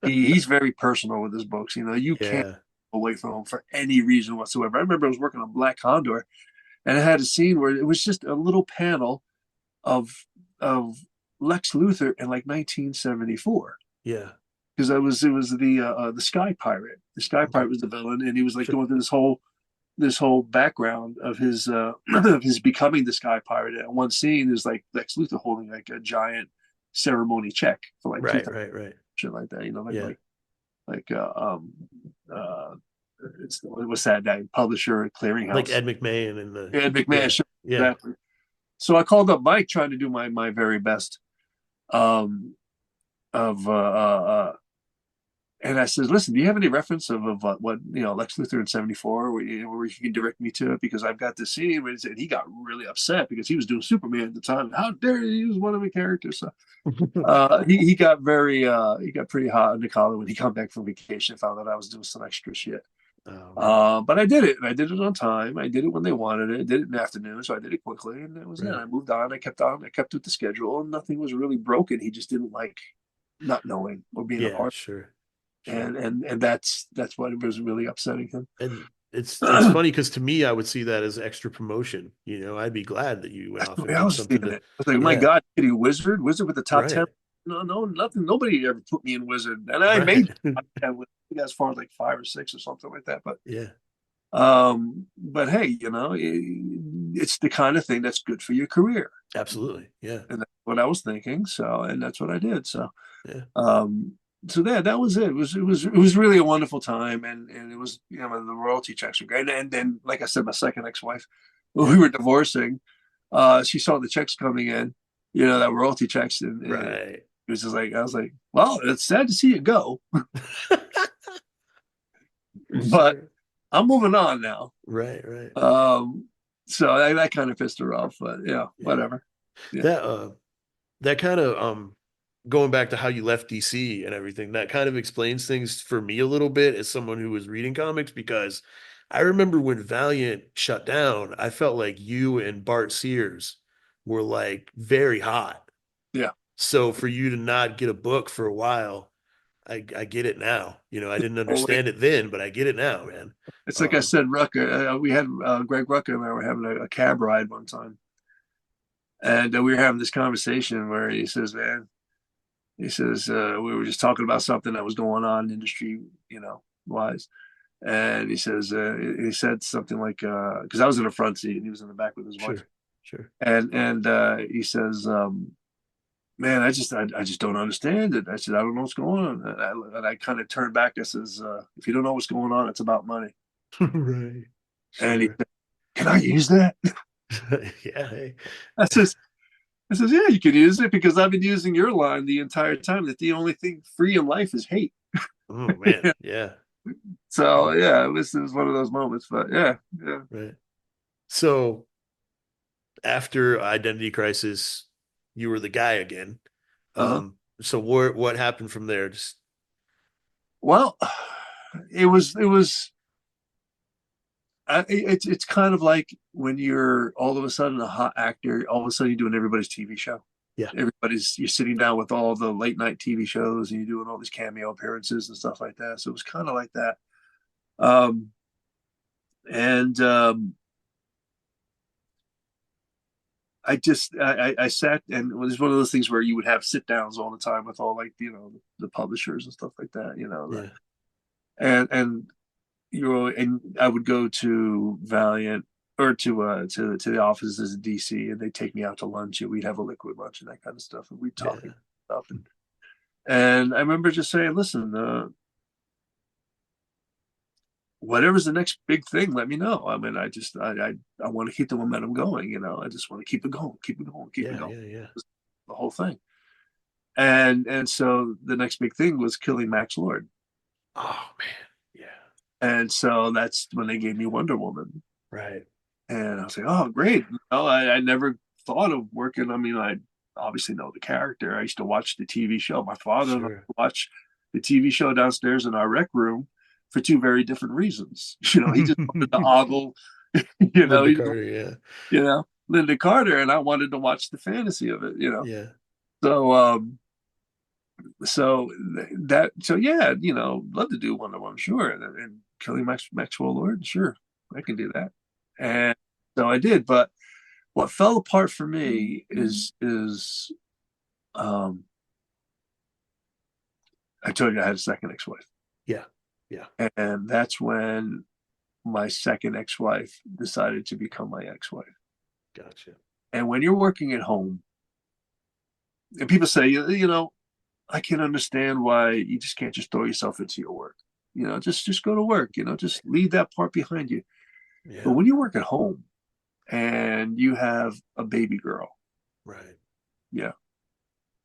He's very personal with his books. You can't Yeah. go away from him for any reason whatsoever. I remember I was working on Black Condor, and I had a scene where it was just a little panel of of Lex Luthor in like 1974, Yeah. because it was the Sky Pirate. The Sky Okay. Pirate was the villain, and he was like Sure. going through this whole background of his of his becoming the Sky Pirate. And one scene is like Lex Luthor holding like a giant ceremony check for like two Right. thousand, Right. Right. shit like that. Yeah. Like uh what's that guy, publisher, Like clearinghouse, Ed McMahon and the. Ed McMahon. Yeah. Sure, Yeah. exactly. So I called up Mike trying to do my very best, um of and I said, listen, do you have any reference of what Lex Luthor in '74, where you can direct me to it, because I've got this scene where he got really upset because he was doing Superman at the time. How dare you use one of my characters? So he got pretty hot in the collar when he come back from vacation, found out I was doing some extra shit. Oh man. But I did it, and I did it on time. I did it when they wanted it. I did it in the afternoon, so I did it quickly, and that was it. Right. I moved on. I kept on. I kept with the schedule, and nothing was really broken. He just didn't like not knowing or being a Yeah. part. Sure. sure. and that's what was really upsetting him. And it's funny because to me, I would see that as extra promotion. I'd be glad that you went That's off the and way I did was something seeing it. that, I was like, my yeah, God, Kitty Wizard, Wizard with the top 10. right, No, no, nothing. Nobody ever put me in Wizard, and I made right, top 10 with as far as like 5 or 6 or something like that. yeah, But hey, it's the kind of thing that's good for your career, absolutely, yeah, and that's what I was thinking. So, and that's what I did. So, yeah, um, so that was it. It was really a wonderful time, and it was the royalty checks were great. And then, like I said, my second ex-wife, when yeah, we were divorcing, she saw the checks coming in, that royalty checks, and it right, was just like I was like, well, it's sad to see it go, for but sure, I'm moving on now. right, right, Um, so that kind of pissed her off, but yeah, yeah. whatever. Yeah. That that kind of going back to how you left DC and everything, that kind of explains things for me a little bit as someone who was reading comics because I remember when Valiant shut down, I felt like you and Bart Sears were like very hot. Yeah. So for you to not get a book for a while, I get it now. I didn't Totally. understand it then, but I get it now, man. It's like I Um, said, Rucker. We had Greg Rucker and I were having a cab ride one time, and we were having this conversation where he says, "Man," he says, "we were just talking about something that was going on industry, wise." And he said something like, because I was in the front seat and he was in the back with his wife, sure, sure. and he says, "Man, I just don't understand it." I said, "I don't know what's going on," and I kind of turned back. I says, "If you don't know what's going on, it's about money." Right. And he Sure. said, "Can I use that?" Yeah. Hey. I says, I says, "Yeah, you can use it because I've been using your line the entire time that the only thing free in life is hate." Oh man. Yeah. So Yeah. yeah, this is one of those moments. But yeah, yeah. Right. So after Identity Crisis, you were the guy again. Uh-huh. So what happened from there? Just Well, it was. It's kind of like when you're all of a sudden a hot actor, all of a sudden you're doing everybody's TV show. yeah, You're sitting down with all the late night TV shows and you're doing all these cameo appearances and stuff like that. So it was kind of like that. Um, and I sat and it was one of those things where you would have sit downs all the time with all like the publishers and stuff like that. yeah, And and I would go to Valiant or to the offices in DC, and they'd take me out to lunch, and we'd have a liquid lunch and that kind of stuff, and we'd talk and yeah, stuff. And I remember just saying, "Listen, whatever's the next big thing, let me know. I mean, I want to keep the momentum going. I just want to keep it going, keep it going, keep it yeah, going, yeah, yeah. the whole thing." And so the next big thing was killing Max Lord, Oh man. Yeah. and so that's when they gave me Wonder Woman. Right. And I was like, "Oh, great." I never thought of working. I mean, I obviously know the character. I used to watch the TV show. My father and I Sure. watched the TV show downstairs in our rec room for two very different reasons. He just wanted to ogle, Linda he just, Carter. Yeah. Linda Carter, and I wanted to watch the fantasy of it. Yeah. So, so yeah, love to do Wonder Woman, sure. And killing Maxwell Lord, sure, I can do that. And so I did, but what fell apart for me is um I told you I had a second ex-wife. Yeah. Yeah. And that's when my second ex-wife decided to become my ex-wife. Gotcha. And when you're working at home, and people say, I can understand why you just can't just throw yourself into your work. Just go to work, just leave that part behind you. But Yeah. when you work at home and you have a baby girl, Right. yeah,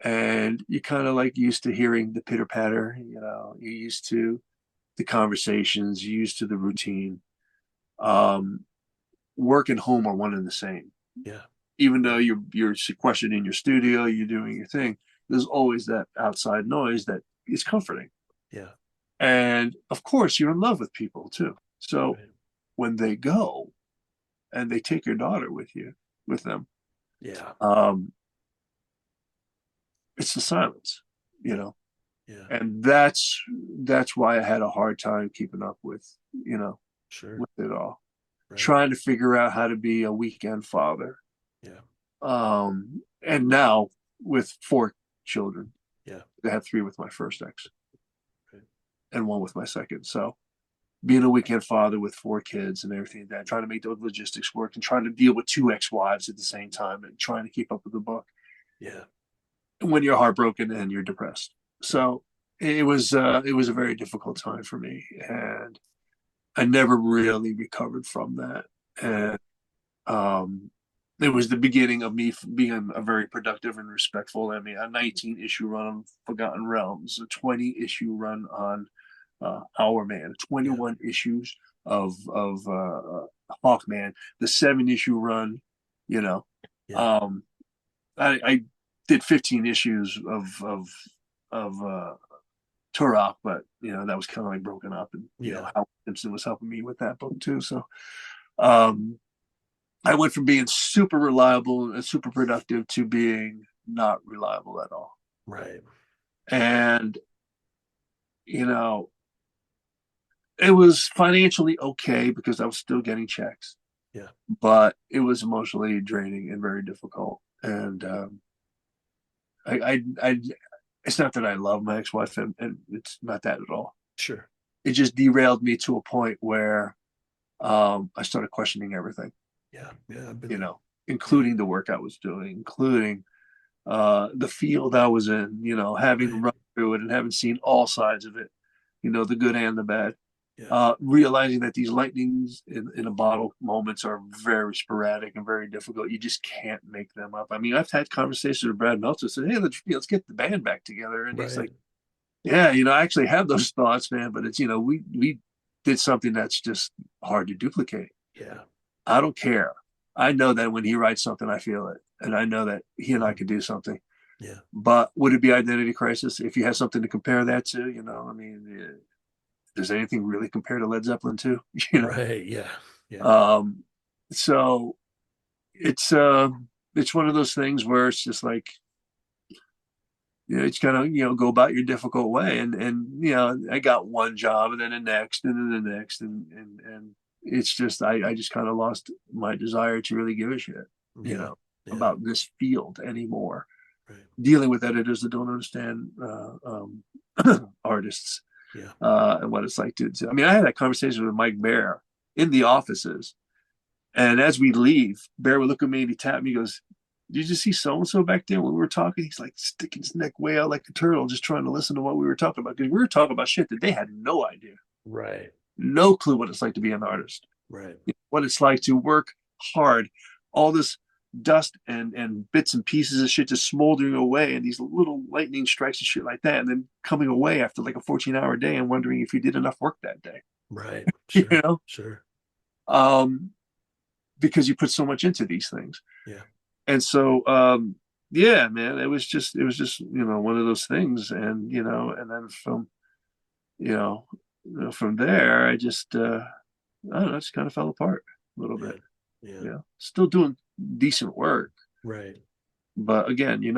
and you kind of like used to hearing the pitter patter, you're used to the conversations, you're used to the routine. Um, Work and home are one and the same. Yeah. Even though Yeah. you're sequestered in your studio, you're doing your thing, there's always that outside noise that is comforting. Yeah. And of course, you're in love with people too. So Right. when they go and they take your daughter with them, Yeah. um, it's the silence, you know. Yeah. And that's why I had a hard time keeping up with, you know, Sure. with it all. Right. Trying to figure out how to be a weekend father. Yeah. And now with 4 children, Yeah. I had 3 with my first ex Right. and 1 with my second. So being a weekend father with 4 kids and everything like that, trying to make those logistics work and trying to deal with 2 ex-wives at the same time and trying to keep up with the book Yeah. when you're heartbroken and you're depressed. Yeah. So it was a very difficult time for me, and I never really recovered from that. Right. And it was the beginning of me being a very productive and respectful. I mean, a 19 issue run on Forgotten Realms, a 20 issue run on Our Man, Yeah. 21 issues of Hawkman, the 7 issue run. You know, Yeah. um, I did 15 issues of Turok, but that was kind of like broken up, and Yeah. Howard Simpson was helping me with that book too. So um, I went from being super reliable and super productive to being not reliable at all. Right. And you know, it was financially okay because I was still getting checks, Yeah. but it was emotionally draining and very difficult. And I it's not that I love my ex-wife, and it's not that at all. Sure. It just derailed me to a point where I started questioning everything, Yeah. Yeah. I've you been. know, Yeah. including the work I was doing, including the field I was in, having Right. run through it and having seen all sides of it, the good and the bad. Yeah. Realizing that these lightnings in a bottle moments are very sporadic and very difficult. You just can't make them up. I mean, I've had conversations with Brad Meltzer, said, "Hey, let's get the band back together," and he's Right. like, "Yeah, I actually have those thoughts, man, but it's we did something that's just hard to duplicate. Yeah. I don't care. I know that when he writes something, I feel it, and I know that he and I Mhm. could do something." Yeah. But would it be identity crisis if you have something to compare that to? I mean, does anything really compare to Led Zeppelin 2? You know, Right. Yeah. Yeah. um, so it's one of those things where it's just like it's kind of go about your difficult way, and I got one job and then the next and then the next, and it's just I just kind of lost my desire to really give a shit, you Yeah. know, Yeah. about this field anymore. Right. Dealing with editors that don't understand artists Yeah. and what it's like to. I mean, I had that conversation with Mike Bair in the offices, and as we leave, Bear would look at me and he tapped me. He goes, "Did you just see so and so back there when we were talking?" He's like sticking his neck way out like a turtle, just trying to listen to what we were talking about because we were talking about shit that they had no idea, Right. no clue what it's like to be an artist, Right. what it's like to work hard, all this dust and bits and pieces of shit just smoldering away, and these little lightning strikes and shit like that, and then coming away after like a 14-hour day and wondering if you did enough work that day, Right. you Sure. know, Sure. um, because you put so much into these things. Yeah. And so, yeah, man, it was just one of those things, and then you know, from there, I don't know, just kind of fell apart a little bit. Yeah. Yeah. Still doing decent work, Right. but again, you're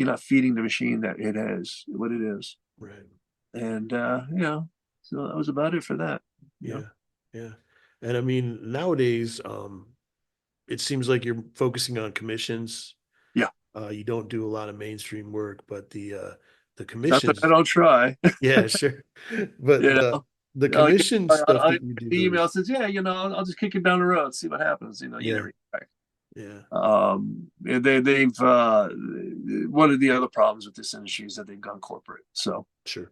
not feeding the machine that it is what it is, Right. and so that was about it for that. Yeah. Yeah. And I mean, nowadays, it seems like you're focusing on commissions. Yeah, You don't do a lot of mainstream work, but the not that I commissions, don't try. yeah, sure. But you know, the I'll get, commission stuff I that get you do the though email is, says, yeah, I'll just kick it down the road, see what happens. You yeah, never get back. yeah, They've one of the other problems with this industry is that they've gone corporate. So sure.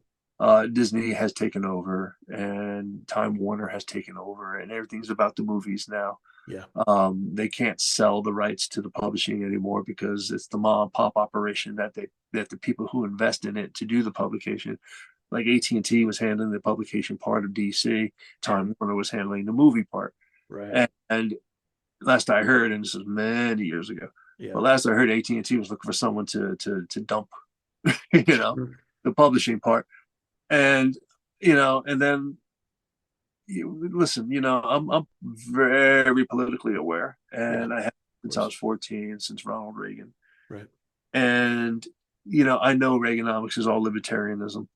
Disney has taken over, and Time Warner has taken over, and everything's about the movies now. Yeah, They can't sell the rights to the publishing anymore because it's the mom and pop operation that the people who invest in it to do the publication, like AT&T was handling the publication part of DC, Time Warner was handling the movie part, right. and last I heard, and this was many years ago, Yeah, but last I heard, AT&T was looking for someone to dump, you know, sure. the publishing part, and and then listen, I'm very politically aware, Yeah, and I have of since I course. was 14, since Ronald Reagan, Right. and I know Reaganomics is all libertarianism,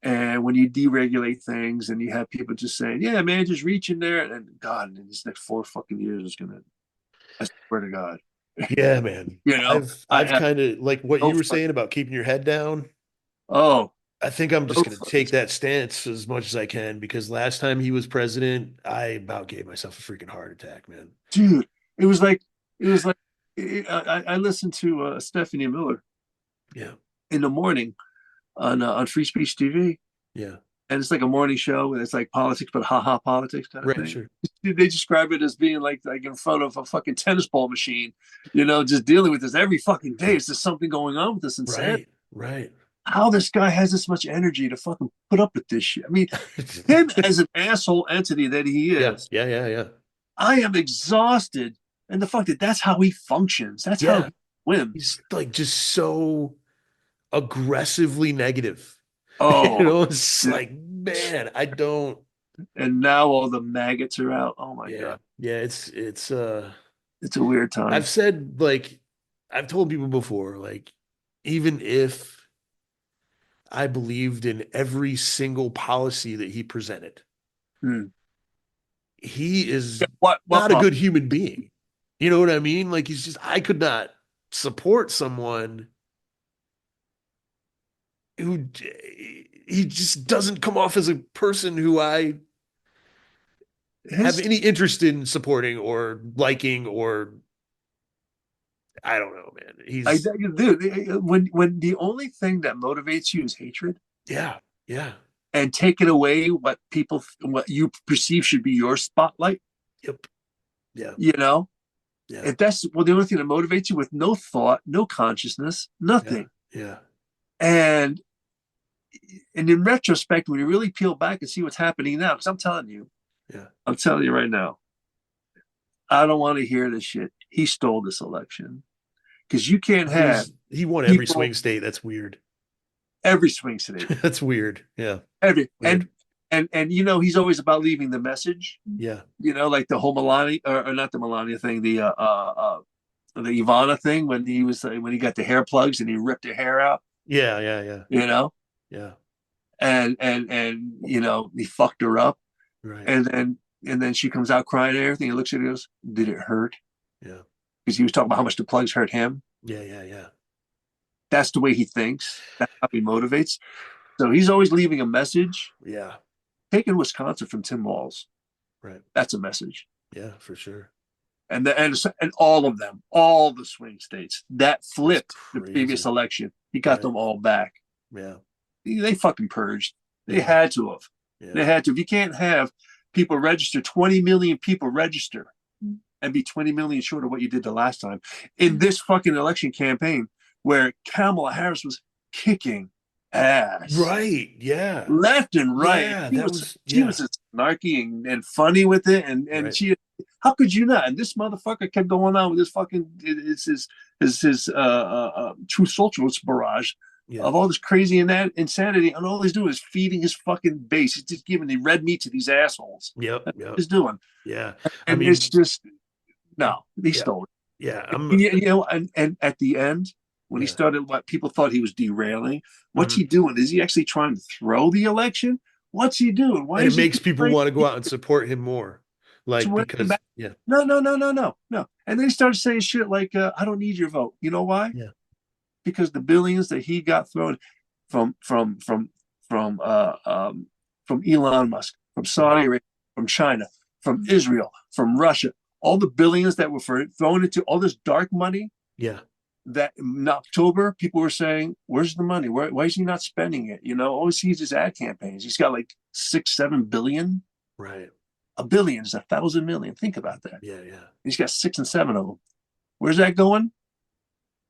And when you deregulate things and you have people just saying, yeah, man, just reach in there. And God, in these next 4 fucking years is going to, I swear to God, Yeah, man. you know, I've kind of like what no you were fucking, saying about keeping your head down. oh, I think I'm no just going to fucking, take that stance as much as I can because last time he was president, I about gave myself a freaking heart attack, man. dude, it was like, it was like, I listened to Stephanie Miller Yeah. in the morning on Free Speech TV. Yeah. And it's like a morning show and it's like politics, but haha politics kind of Right. thing. Sure. They describe it as being like in front of a fucking tennis ball machine, you know, just dealing with this every fucking day. Is there something going on with this insanity? Right. Right. How this guy has this much energy to fucking put up with this shit. I mean, him as an asshole entity that he Yeah. is, Yeah. Yeah. Yeah. I am exhausted. And the fact that that's how he functions, that's how Yeah. he wins. He's like just so aggressively negative. You Oh, know, it's like, man, I don't. and now all the maggots are out. Oh my Yeah. God. Yeah. It's It's a weird I've time. said like, I've told people before, like, even if I believed in every single policy that he presented, Hmm. he is What not a good human being. You know what I mean? Like, he's just, I could not support someone who he just doesn't come off as a person who I have his any interest in supporting or liking or I don't know, man. I He's dude, when the only thing that motivates you is hatred yeah, yeah, and taking away what you perceive should be your spotlight, yep, yeah, you know, yeah, if that's well the only thing that motivates you with no thought, no consciousness, yeah, nothing. yeah, And in retrospect, when you really peel back and see what's happening now, because yeah. I'm telling you right now, I don't want to hear this shit. He stole this election because you can't have He won every people swing state. That's weird. every swing state. That's weird. Yeah, Every weird. and you know he's always about leaving the message. Yeah, You know, like the whole Melania or not the Melania thing, the Ivana thing when he was when he got the hair plugs and he ripped her hair out. yeah, yeah, yeah, You know, yeah. and you know he fucked her up, Right. and then she comes out crying and everything. He looks at her and goes, "Did it hurt?" Yeah, Because he was talking about how much the plugs hurt him. yeah, yeah, yeah. That's the way he thinks. That's how he motivates. So he's always leaving a message. Yeah. Taking Wisconsin from Tim Walz, Right. that's a message. Yeah, for sure. And all of them, all the swing states that flipped the previous Crazy. election, he got Right. them all back. Yeah. They fucking purged. They Yeah. had to have. Yeah. They had to. If you can't have people register, 20 million people register, and be 20 million short of what you did the last time in this fucking election campaign, where Kamala Harris was kicking ass, Right. Yeah. left and right. Yeah. She That was was she yeah. was just snarky and funny with it, and Right. she. How could you not? And this motherfucker kept going on with this fucking it's his True Socialist barrage Yeah. of all this crazy and that insanity, and all he's doing is feeding his fucking base. He's just giving the red meat to these assholes. Yep. That's what Yep. he's doing, Yeah. I and it's mean, just no, he yeah. stole it. Yeah. You know, and at the end, when he Yeah. started, what people thought he was derailing, what's Mhm. he doing? Is he actually trying to throw the election? What's he doing? Why And it is he makes people want to go out and support him more. Like because yeah. No, no, no, no, no, no. And then he started saying shit like, "I don't need your vote." You know why? Yeah. Because the billions that he got thrown from from from from uh, um, from Elon Musk, from Mhm. Saudi Arabia, from China, from Israel, from Russia, all the billions that were thrown into all this dark money. Yeah. That in October, people were saying, "Where's the money? Why is he not spending it?" You know, all he sees is ad campaigns. He's got like 6, 7 billion. Right. A billion is 1,000 million. Think about that. Yeah. Yeah. He's got 6 and 7 of them. Where's that going?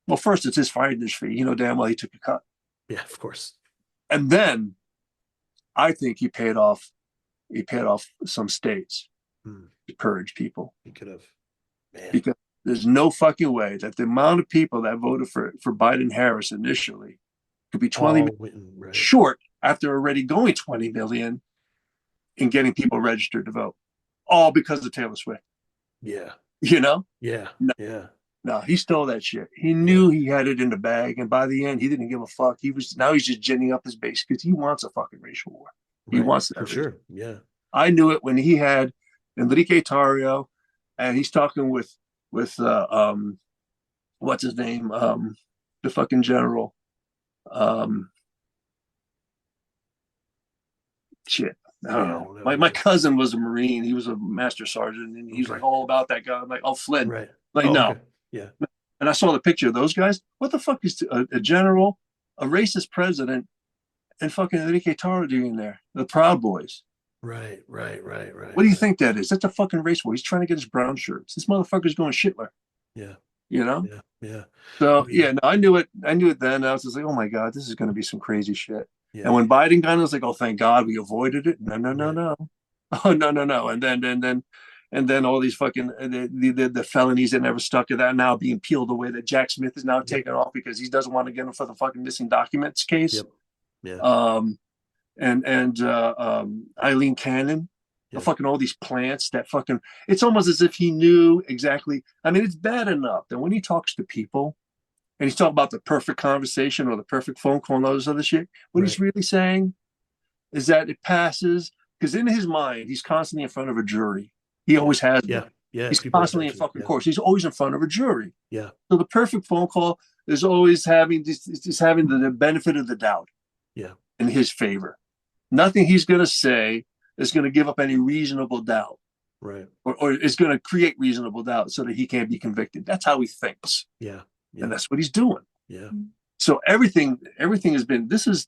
Well, first it's his finder's fee. You know damn well he took a cut, Yeah. Of course. and then I think he paid off. He paid off some states Hmm. to purge people He could have. Man. because there's no fucking way that the amount of people that voted for Biden Harris initially could be 20 All million went right. short after already going 20 million in getting people registered to vote, all because of Taylor Swift. Yeah. You know, Yeah. no, Yeah. No, he stole that shit. He knew he had it in the bag, and by the end, he didn't give a fuck. He's just ginning up his base because he wants a fucking racial war. He Right. wants For that. sure. Yeah. I knew it when he had Enrique Tarrio, and he's talking with what's his name, the fucking general, um, shit. I don't Yeah. I know. don't know My either. cousin was a Marine. He was a master sergeant, and he was Okay. like all about that guy. I'm like, oh, Flynn. Right. Like, Oh, no. okay. Yeah. And I saw the picture of those guys. What the fuck is a general, a racist president, and fucking Enrique Tarrio doing there? The Proud Boys. Right. Right. Right. Right. What do you Right. think that is? That's a fucking race war. He's trying to get his brown shirts. This motherfucker's going Shitler. Yeah. You know? Yeah. Yeah. I So yeah, mean, no, I knew it. I knew it then. I was just like, oh my god, this is going to be some crazy shit. And yeah. when Biden got it, I was like, oh thank God we avoided it. No, no, no, Right. no. Oh no, no, no. And then all these fucking the felonies that never stuck to that now being peeled away. That Jack Smith is now Yep. taken off because he doesn't want to get him for the fucking missing documents case. Yep. Yeah. Um, Eileen Cannon, Yep. fucking all these plants that fucking. It's almost as if he knew exactly. I mean, it's bad enough that when he talks to people and he's talking about the perfect conversation or the perfect phone call and all this other shit. What Right. he's really saying is that it passes because in his mind, he's constantly in front of a jury. He always has been. Yeah. Yeah. He's People constantly in attention. fucking Yeah. course. He's always in front of a jury. Yeah. So the perfect phone call is always having just having the benefit of the doubt Yeah. in his favor. Nothing he's going to say is going to give up any reasonable doubt Right. or is going to create reasonable doubt so that he can't be convicted. That's how he thinks. Yeah. Yeah. And that's what he's doing. Yeah. So everything has been, this is,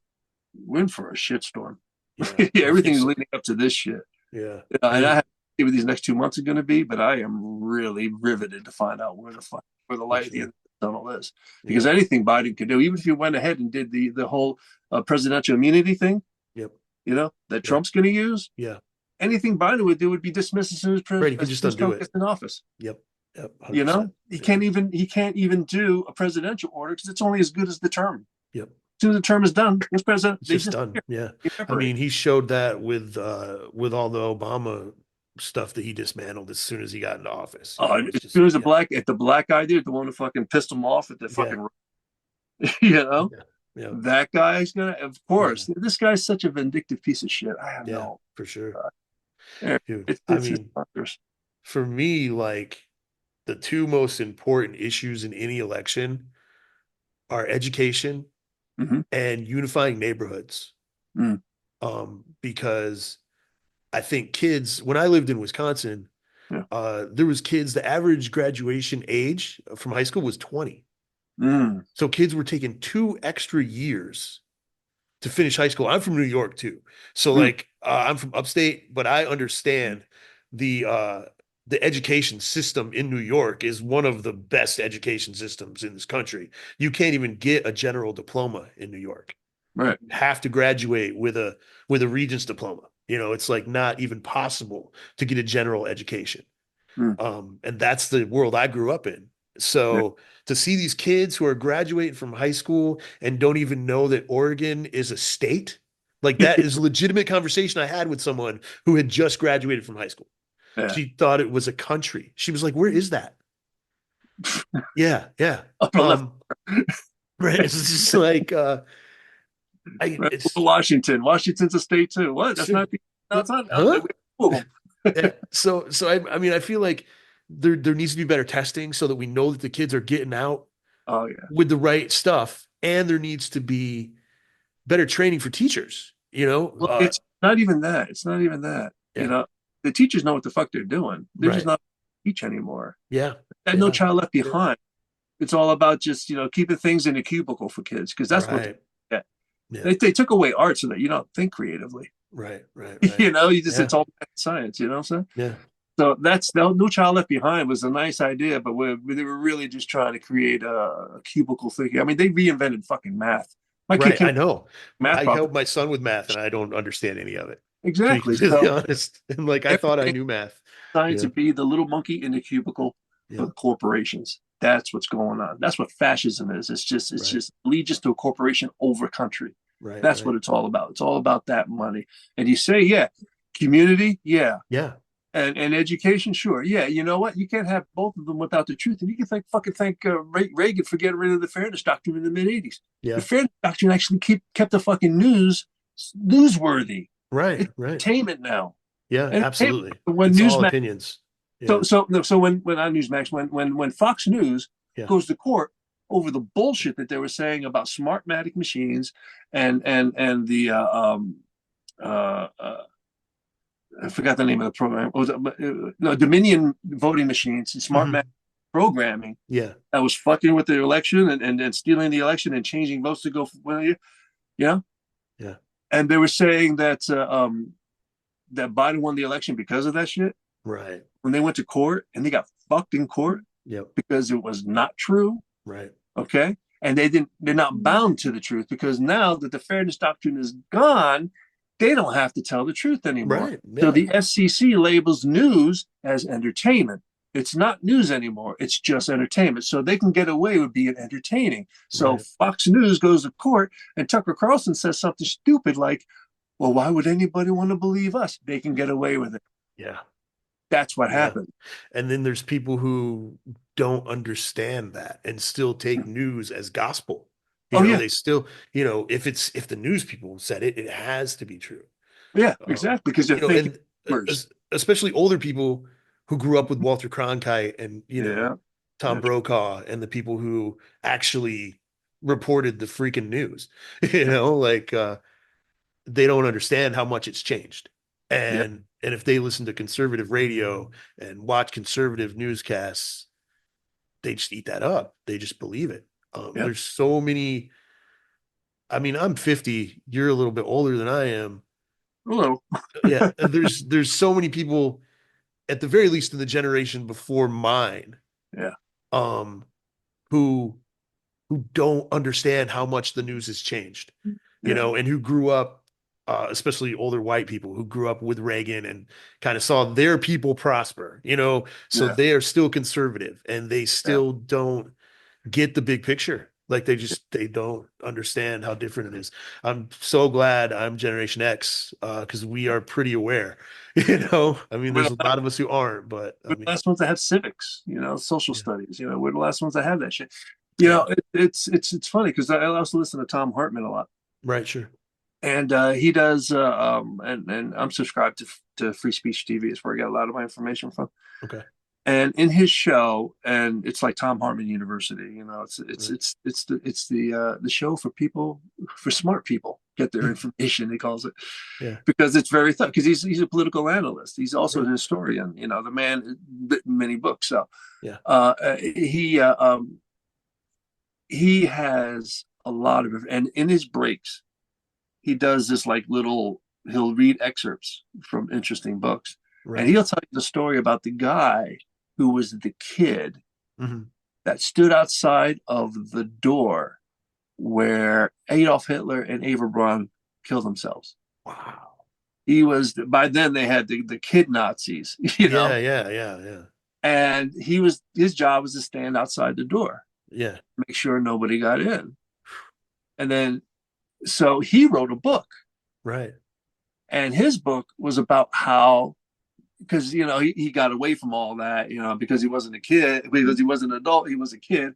we're in for a shitstorm. Yeah. Everything's leading up to this shit. Yeah. And I have to see what these next 2 months are going to be, but I am really riveted to find out where the light at the end of the tunnel is. Because anything Biden could do, even if he went ahead and did the whole presidential immunity thing, Yep. That Trump's going to use, Yeah. anything Biden would do would be dismissed as soon as Right. He can just undo it. gets in office. Yep. Yep. 100%. He can't even do a presidential order because it's only as good as the term. Yep. As soon as the term is done, this president, It's just done. Yeah. I mean, he showed that with all the Obama stuff that he dismantled as soon as he got into office. As soon as the black guy did, the one who fucking pissed him off at the fucking, Yeah. That guy's gonna, of course. This guy's such a vindictive piece of shit. I have no, for sure. Dude, Dude, for me, like the two most important issues in any election are education and unifying neighborhoods. Because I think kids, when I lived in Wisconsin, there was kids, the average graduation age from high school was 20. So kids were taking 2 extra years to finish high school. I'm from New York too. So I'm from upstate, but I understand the education system in New York is one of the best education systems in this country. You can't even get a general diploma in New York. Right. You have to graduate with a Regents diploma. It's like not even possible to get a general education. And that's the world I grew up in. So to see these kids who are graduating from high school and don't even know that Oregon is a state, like that is a legitimate conversation I had with someone who had just graduated from high school. Yeah. She thought it was a country. She was like, "Where is that?" Yeah. Right. It's just like it's Washington. Washington's a state too. What? That's not. That's not. Huh? Yeah. So I mean, I feel like there needs to be better testing so that we know that the kids are getting out with the right stuff, and there needs to be better training for teachers. Well, it's not even that. It's not even that. Yeah. The teachers know what the fuck they're doing. They're just not teach anymore. Yeah. And No Child Left Behind. It's all about just keeping things in a cubicle for kids because that's what. They took away art so that you don't think creatively. Right. It's all science. You know what I'm saying? Yeah. So that's No Child Left Behind was a nice idea, but they were really just trying to create a cubicle thinking. I mean, they reinvented fucking math. I know. Math I help my son with math, and I don't understand any of it. Exactly. To be honest, and I thought I knew math. Trying to be the little monkey in the cubicle for the corporations. That's what's going on. That's what fascism is. It's just allegiance to a corporation over country. Right. That's what it's all about. It's all about that money. And you say, community, yeah. And education, sure, yeah. You know what? You can't have both of them without the truth. And you can thank Reagan for getting rid of the Fairness Doctrine in the mid '80s. The Yeah. Fairness Doctrine actually kept the fucking news newsworthy. Right. It's Right. entertainment now. Yeah, Entertainment. absolutely. When It's all Newsmax, opinions. so Yeah. so no, so when on Newsmax, when Fox News Yeah. goes to court over the bullshit that they were saying about Smartmatic machines and the uh, uh, I forgot the name of the program. Was it, no, Dominion voting machines and Smartmatic Hmm. programming Yeah. that was fucking with the election and stealing the election and changing votes to go for one year. Yeah. Yeah. And they were saying that Biden won the election because of that shit. Right. When they went to court and they got fucked in court Yep. because it was not true. Right. Okay. And they're not bound to the truth because now that the fairness doctrine is gone, they don't have to tell the truth anymore. Right. So Yeah. the FCC labels news as entertainment. It's not news anymore. It's just entertainment. So they can get away with being entertaining. So Right. Fox News goes to court and Tucker Carlson says something stupid like, well, why would anybody want to believe us? They can get away with it. Yeah. That's what Yeah. happened. And then there's people who don't understand that and still take news as gospel. Oh, yeah. They still, if the news people said it, it has to be true. Yeah, Um, exactly. Because they're thinking and first. especially older people who grew up with Walter Cronkite and, Yeah. Tom Yeah. Brokaw and the people who actually reported the freaking news, like they don't understand how much it's changed. Yeah. And if they listen to conservative radio and watch conservative newscasts, they just eat that up. They just believe it. Yeah. There's so many. I mean, I'm 50. You're a little bit older than I am. Hello. Yeah, there's so many people, at the very least in the generation before mine, Yeah. um, who don't understand how much the news has changed, Yeah. and who grew up, especially older white people who grew up with Reagan and kind of saw their people prosper, so Yeah. they are still conservative and they Yeah. still don't get the big picture. Like they don't understand how different it is. I'm so glad I'm Generation X, because we are pretty aware. I mean, We're there's the a lot of us who aren't, but I mean, last ones that have civics, social yeah, studies. We're the last ones that have that shit. yeah, It's funny because I also listen to Tom Hartman a lot, right, sure, and he does. And I'm subscribed to Free Speech TV. Is where I get a lot of my information from. okay, And in his show, and it's like Tom Hartman University. right, It's the show for people, for smart people get their information. He calls it, yeah, because it's very thorough. Because he's a political analyst. He's also right, an historian. The man written many books. So yeah, uh, he has a lot of, and in his breaks, he does this like little. He'll read excerpts from interesting books, and right, he'll tell you the story about the guy who was the kid hmm, that stood outside of the door where Adolf Hitler and Eva Braun killed themselves. wow, He was, by then they had the kid Nazis, yeah, yeah, yeah, yeah, and his job was to stand outside the door, yeah, make sure nobody got in. And then, so he wrote a book, right, and his book was about how, because he got away from all that, because he wasn't a kid, because he wasn't an adult, he was a kid.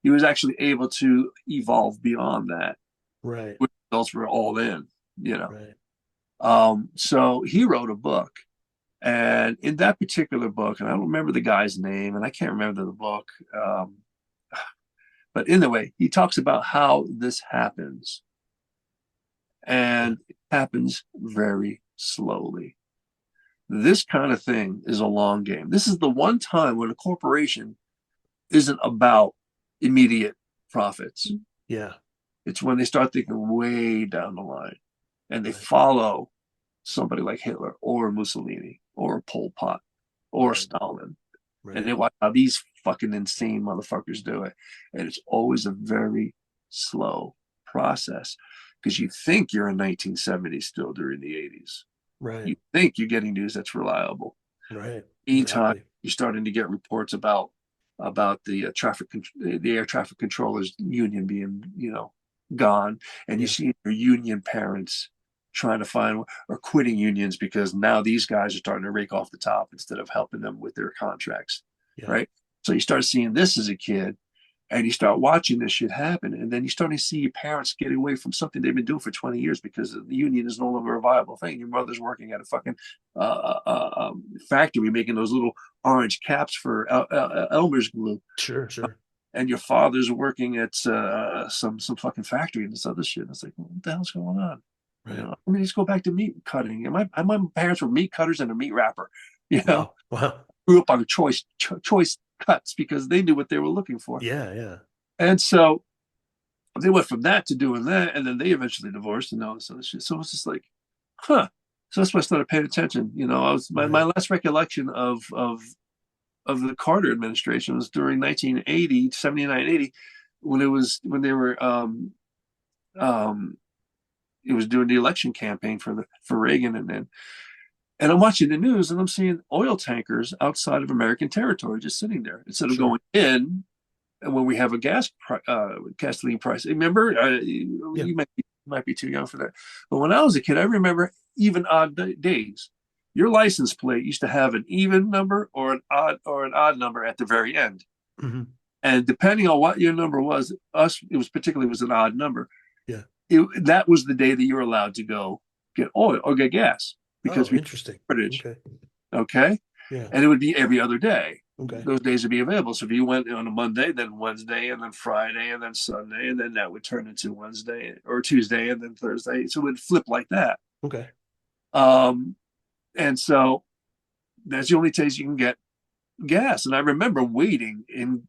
He was actually able to evolve beyond that, right, which adults were all in, right, so he wrote a book, and in that particular book, and I don't remember the guy's name, and I can't remember the book, but in the way he talks about how this happens, yeah, and it happens very slowly. This kind of thing is a long game. This is the one time when a corporation isn't about immediate profits. yeah, It's when they start thinking way down the line and they right, follow somebody like Hitler or Mussolini or Pol Pot or right, Stalin. And right, they watch how these fucking insane motherfuckers do it. And it's always a very slow process because you think you're in 1970s still during the 80s. right, You think you're getting news that's reliable. right, Meantime, exactly, you're starting to get reports about the the air traffic controllers union being gone, and you yeah, see your union parents trying to find or quitting unions because now these guys are starting to rake off the top instead of helping them with their contracts, Yeah. right? So you start seeing this as a kid, and you start watching this shit happen, and then you start to see your parents getting away from something they've been doing for 20 years because the union is no longer a viable thing. Your mother's working at a fucking factory making those little orange caps for Elmer's glue. Sure, sure. And your father's working at some fucking factory and this other shit. And it's like, what the hell's going on? Right. You know, I mean, just go back to meat cutting. And my parents were meat cutters and a meat wrapper. You know, wow. Grew up on choice cuts because they knew what they were looking for. Yeah, yeah. And so they went from that to doing that, and then they eventually divorced and all this other shit. So it's just like, huh. So that's why I started paying attention. You know, I was my last recollection of the Carter administration was during 1980, 79, 80, when they were it was doing the election campaign for Reagan, and I'm watching the news and I'm seeing oil tankers outside of American territory just sitting there instead of going in. And when we have a gasoline price, remember, you might be too young for that. But when I was a kid, I remember even odd days. Your license plate used to have an even number or an odd number at the very end. Mm-hmm. And depending on what your number was, it was an odd number. Yeah. That was the day that you were allowed to go get oil or get gas because interesting. British. Okay. Yeah. And it would be every other day. Okay. Those days would be available. So if you went on a Monday, then Wednesday, and then Friday, and then Sunday, and then that would turn into Wednesday or Tuesday, and then Thursday. So it would flip like that. Okay. And so that's the only days you can get gas. And I remember waiting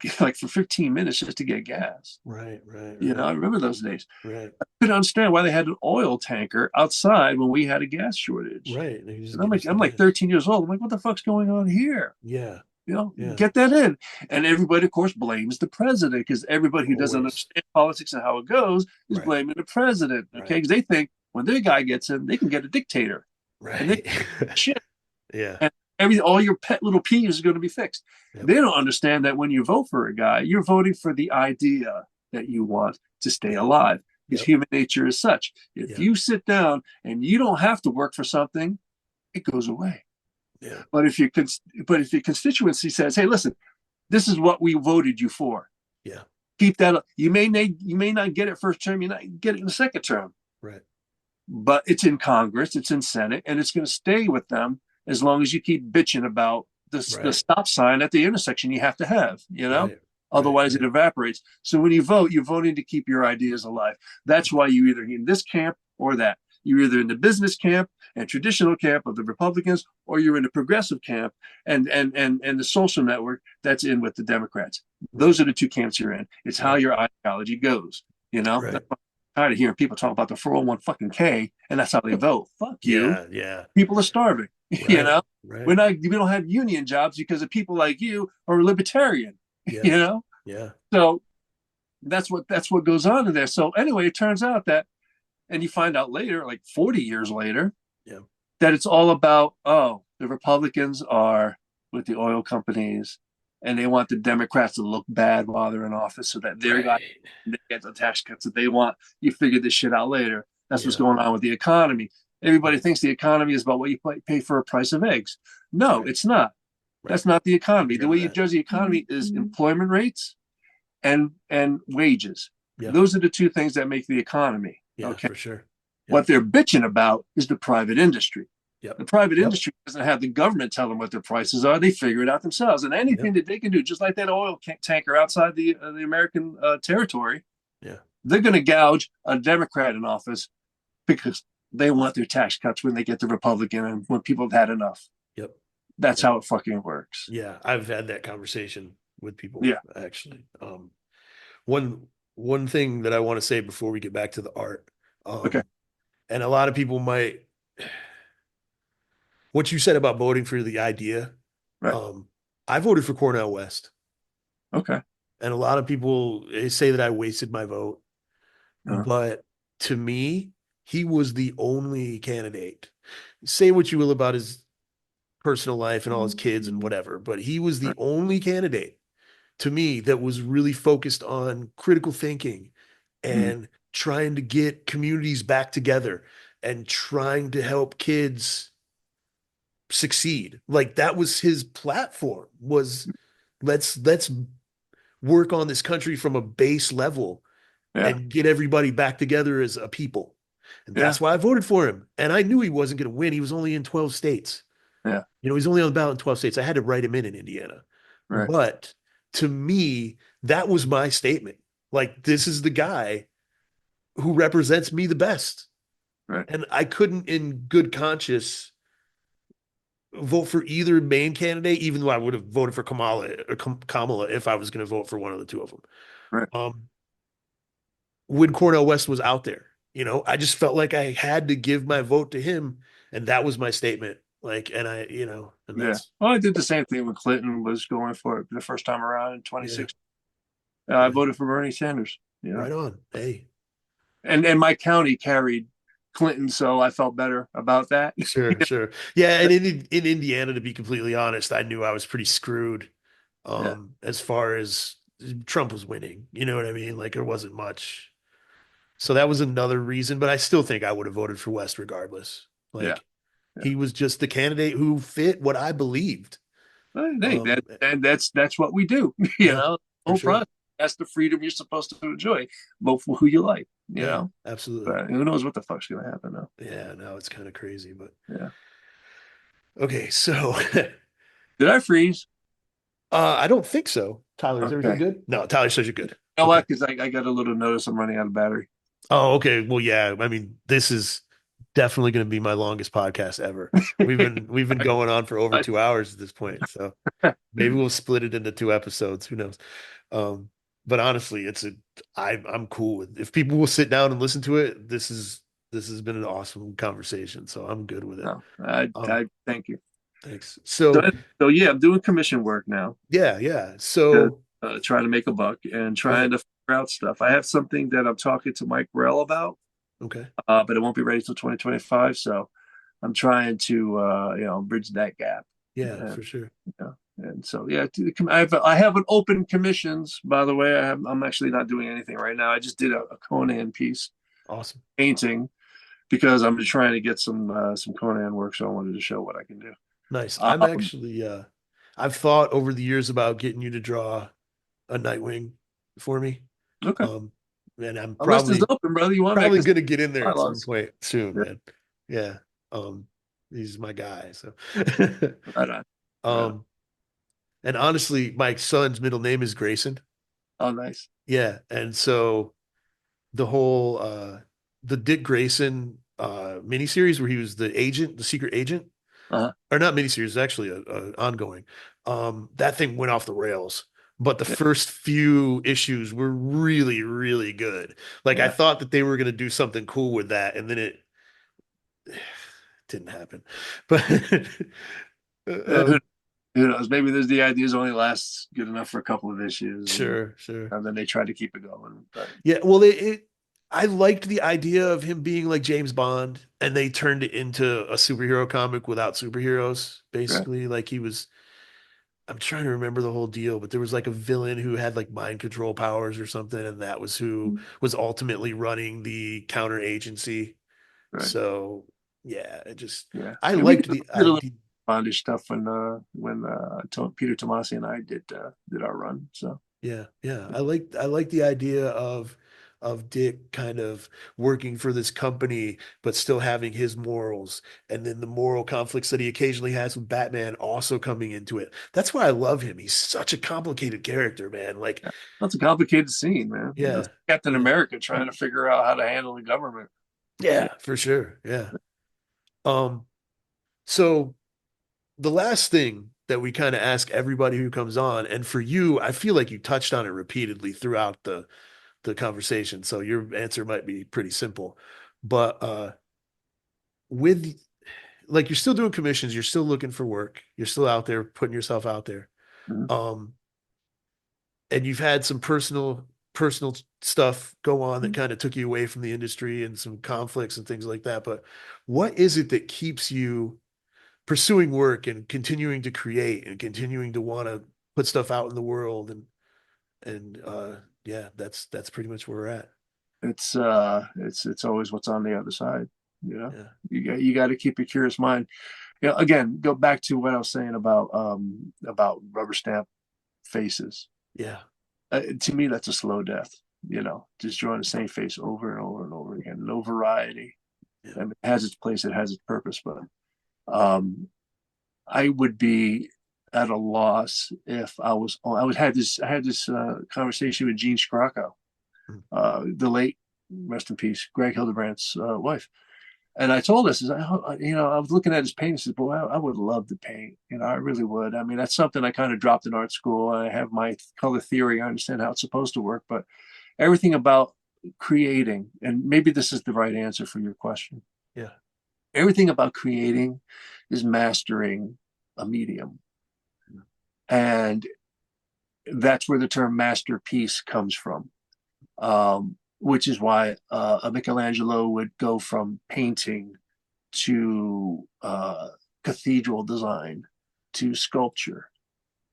for 15 minutes just to get gas. Right. You know, I remember those days. Right. I couldn't understand why they had an oil tanker outside when we had a gas shortage. Right. And I'm like 13 years old. I'm like, what the fuck's going on here? Yeah. You know, get that in. And everybody, of course, blames the president because everybody who doesn't understand politics and how it goes is blaming the president. Okay. Because they think when their guy gets in, they can get a dictator. Right. And they shit. Yeah. And all your pet little peeves is going to be fixed. Yep. They don't understand that when you vote for a guy, you're voting for the idea that you want to stay alive. Because human nature is such. If you sit down and you don't have to work for something, it goes away. Yeah. But if your constituency says, "Hey, listen, this is what we voted you for," keep that up. You may not get it first term, you not get it in the second term, right? But it's in Congress, it's in Senate, and it's going to stay with them as long as you keep bitching about the stop sign at the intersection you have to have. You know, otherwise it evaporates. So when you vote, you're voting to keep your ideas alive. That's why you're either in this camp or that. You're either in the business camp and traditional camp of the Republicans, or you're in the progressive camp and the social network that's in with the Democrats. Those are the two camps you're in. It's how your ideology goes. You know, I'm tired of hearing people talk about the 401 fucking K, and that's how they vote. Fuck you. Yeah. People are starving. You know, we don't have union jobs because of people like you are libertarian. You know, So that's what goes on in there. So anyway, it turns out that. And you find out later, like 40 years later, that it's all about, the Republicans are with the oil companies and they want the Democrats to look bad while they're in office so that their guys get the tax cuts that they want. You figure this shit out later. That's what's going on with the economy. Everybody thinks the economy is about what you pay for a price of eggs. No, it's not. That's not the economy. The way you judge the economy is employment rates and wages. Those are the two things that make the economy. Yeah, for sure. What they're bitching about is the private industry. The private industry doesn't have the government tell them what their prices are. They figure it out themselves. And anything that they can do, just like that oil tanker outside the American territory, they're going to gouge a Democrat in office because they want their tax cuts when they get the Republican and when people have had enough. That's how it fucking works. Yeah, I've had that conversation with people. Actually. One thing that I want to say before we get back to the art. And a lot of people might, what you said about voting for the idea. I voted for Cornel West. And a lot of people say that I wasted my vote. But to me, he was the only candidate. Say what you will about his personal life and all his kids and whatever, but he was the only candidate to me that was really focused on critical thinking and trying to get communities back together and trying to help kids succeed. Like that was his platform was let's work on this country from a base level Yeah. and get everybody back together as a people. And Yeah. that's why I voted for him. And I knew he wasn't going to win. He was only in 12 states. Yeah. He's only on the ballot in 12 states. I had to write him in Indiana. Right. But to me, that was my statement. Like, this is the guy who represents me the best. Right. And I couldn't, in good conscience, vote for either main candidate, even though I would have voted for Kamala if I was going to vote for one of the two of them. Right. When Cornel West was out there, I just felt like I had to give my vote to him, and that was my statement. Like, and and Yeah. that's Well, I did the same thing when Clinton was going for it the first time around in yeah, 2016. I voted for Bernie Sanders. right on. Hey, And my county carried Clinton, so I felt better about that. sure, sure. Yeah, and in Indiana, to be completely honest, I knew I was pretty screwed Yeah. as far as Trump was winning. You know what I mean? Like there wasn't much. So that was another reason, but I still think I would have voted for West regardless. Yeah. Like Yeah. he was just the candidate who fit what I believed. Hey, that's what we do. Yeah, for Whole sure. process. That's the freedom you're supposed to enjoy. Vote for who you like. Yeah, absolutely. But who knows what the fuck's gonna happen now? Yeah, no, it's kind of crazy, but Yeah. okay. So, Did I freeze? I don't think so. Tyler, is everything Okay. good? No, Tyler says you're good. You know Okay. what? Because I got a little notice I'm running out of battery. Oh, okay. Well, yeah. I mean, this is definitely going to be my longest podcast ever. We've been going on for over 2 hours at this point, so maybe we'll split it into two episodes. Who knows? Um, but honestly, I'm cool with if people will sit down and listen to it. This has been an awesome conversation, so I'm good with it. No, I thank you. Thanks. So, So so yeah, I'm doing commission work now yeah, yeah. to So try to make a buck and right. trying to figure out stuff. I have something that I'm talking to Mike Burrell about, Okay. but it won't be ready till 2025. So I'm trying to bridge that gap. Yeah, And, for sure. and so yeah, I have an open commissions. By the way, I'm actually not doing anything right now. I just did a Conan piece Awesome. painting because I'm just trying to get some Conan work. So I wanted to show what I can do. Nice. I'm Um, actually I've thought over the years about getting you to draw a Nightwing for me. okay. Um and I'm My list is probably open, brother. You want probably me? gonna get in there at some Bylaws. point soon, Yeah, man. Yeah. Um he's my guy. So right on. Right on. um and honestly, my son's middle name is Grayson. Oh, nice. Yeah. And so the whole the Dick Grayson miniseries where he was the agent, the secret agent, Uh-huh. or not miniseries, actually a ongoing. That thing went off the rails. But the Yeah, first few issues were really, really good. Like I yeah. thought that they were going to do something cool with that, and then it didn't happen. But Uh, who, who knows? Maybe there's the ideas only lasts good enough for a couple of issues, sure, sure. and then they try to keep it going. But Yeah, well, I liked the idea of him being like James Bond, and they turned it into a superhero comic without superheroes, right. basically. Like he was, I'm trying to remember the whole deal, but there was like a villain who had like mind control powers or something, and that was who was ultimately running the counter agency. Right. So yeah, Yeah. I And we liked the did a little idea. Bondish stuff when Peter Tomasi and I did our run. So Yeah, yeah. I like the idea of Dick kind of working for this company, but still having his morals, and then the moral conflicts that he occasionally has with Batman also coming into it. That's why I love him. He's such a complicated character, man. Like, yeah, that's a complicated scene, man. That's yeah, Captain yeah, America trying to figure out how to handle the government. Yeah. yeah, for sure. Yeah. Um, so the last thing that we kind of ask everybody who comes on, and for you, I feel like you touched on it repeatedly throughout the conversation. So your answer might be pretty simple. But with like you're still doing commissions, you're still looking for work, you're still out there putting yourself out there. Mhm. Um, and you've had some personal stuff go on that kind of took you away from the industry and some conflicts and things like that. But what is it that keeps you pursuing work and continuing to create and continuing to want to put stuff out in the world and yeah, that's pretty much where we're at. It's always what's on the other side. You know, Yeah. you got to keep a curious mind. You know, again, go back to what I was saying about rubber stamp faces. Yeah. To me, that's a slow death. You know, just drawing the same face over and over and over again. No variety. Yeah. I mean, it has its place, it has its purpose, but um, I would be at a loss if I had this conversation with Gene Scrocco, Mm. the late, rest in peace, Greg Hildebrandt's wife. And I told this, you know, I was looking at his paintings. I said, boy, I would love to paint. You know, I really would. I mean, that's something I kind of dropped in art school. I have my color theory. I understand how it's supposed to work, but everything about creating, and maybe this is the right answer for your question. Yeah. Everything about creating is mastering a medium. And that's where the term masterpiece comes from, which is why a Michelangelo would go from painting to cathedral design to sculpture.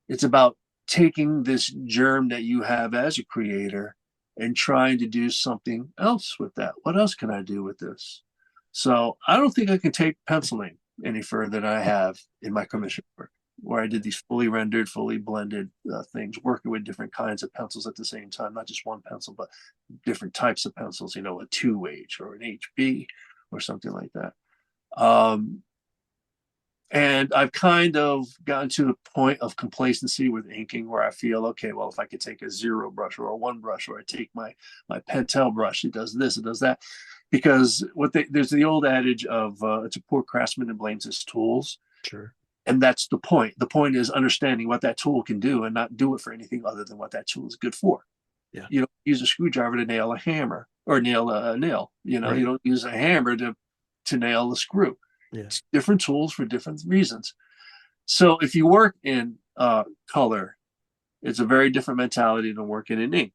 It's about taking this germ that you have as a creator and trying to do something else with that. What else can I do with this? So I don't think I can take penciling any further than I have in my commission work, where I did these fully rendered, fully blended things, working with different kinds of pencils at the same time, not just one pencil, but different types of pencils, you know, a 2H or an HB or something like that. Um, and I've kind of gotten to the point of complacency with inking where I feel, okay, well, if I could take a zero brush or a one brush, or I take my Pentel brush, it does this, it does that. Because there's the old adage of it's a poor craftsman that blames his tools. Sure. And that's the point. The point is understanding what that tool can do and not do it for anything other than what that tool is good for. Yeah. You don't use a screwdriver to nail a hammer or nail a nail. You know, Right. you don't use a hammer to nail a screw. Yeah. It's different tools for different reasons. So if you work in color, it's a very different mentality than working in ink,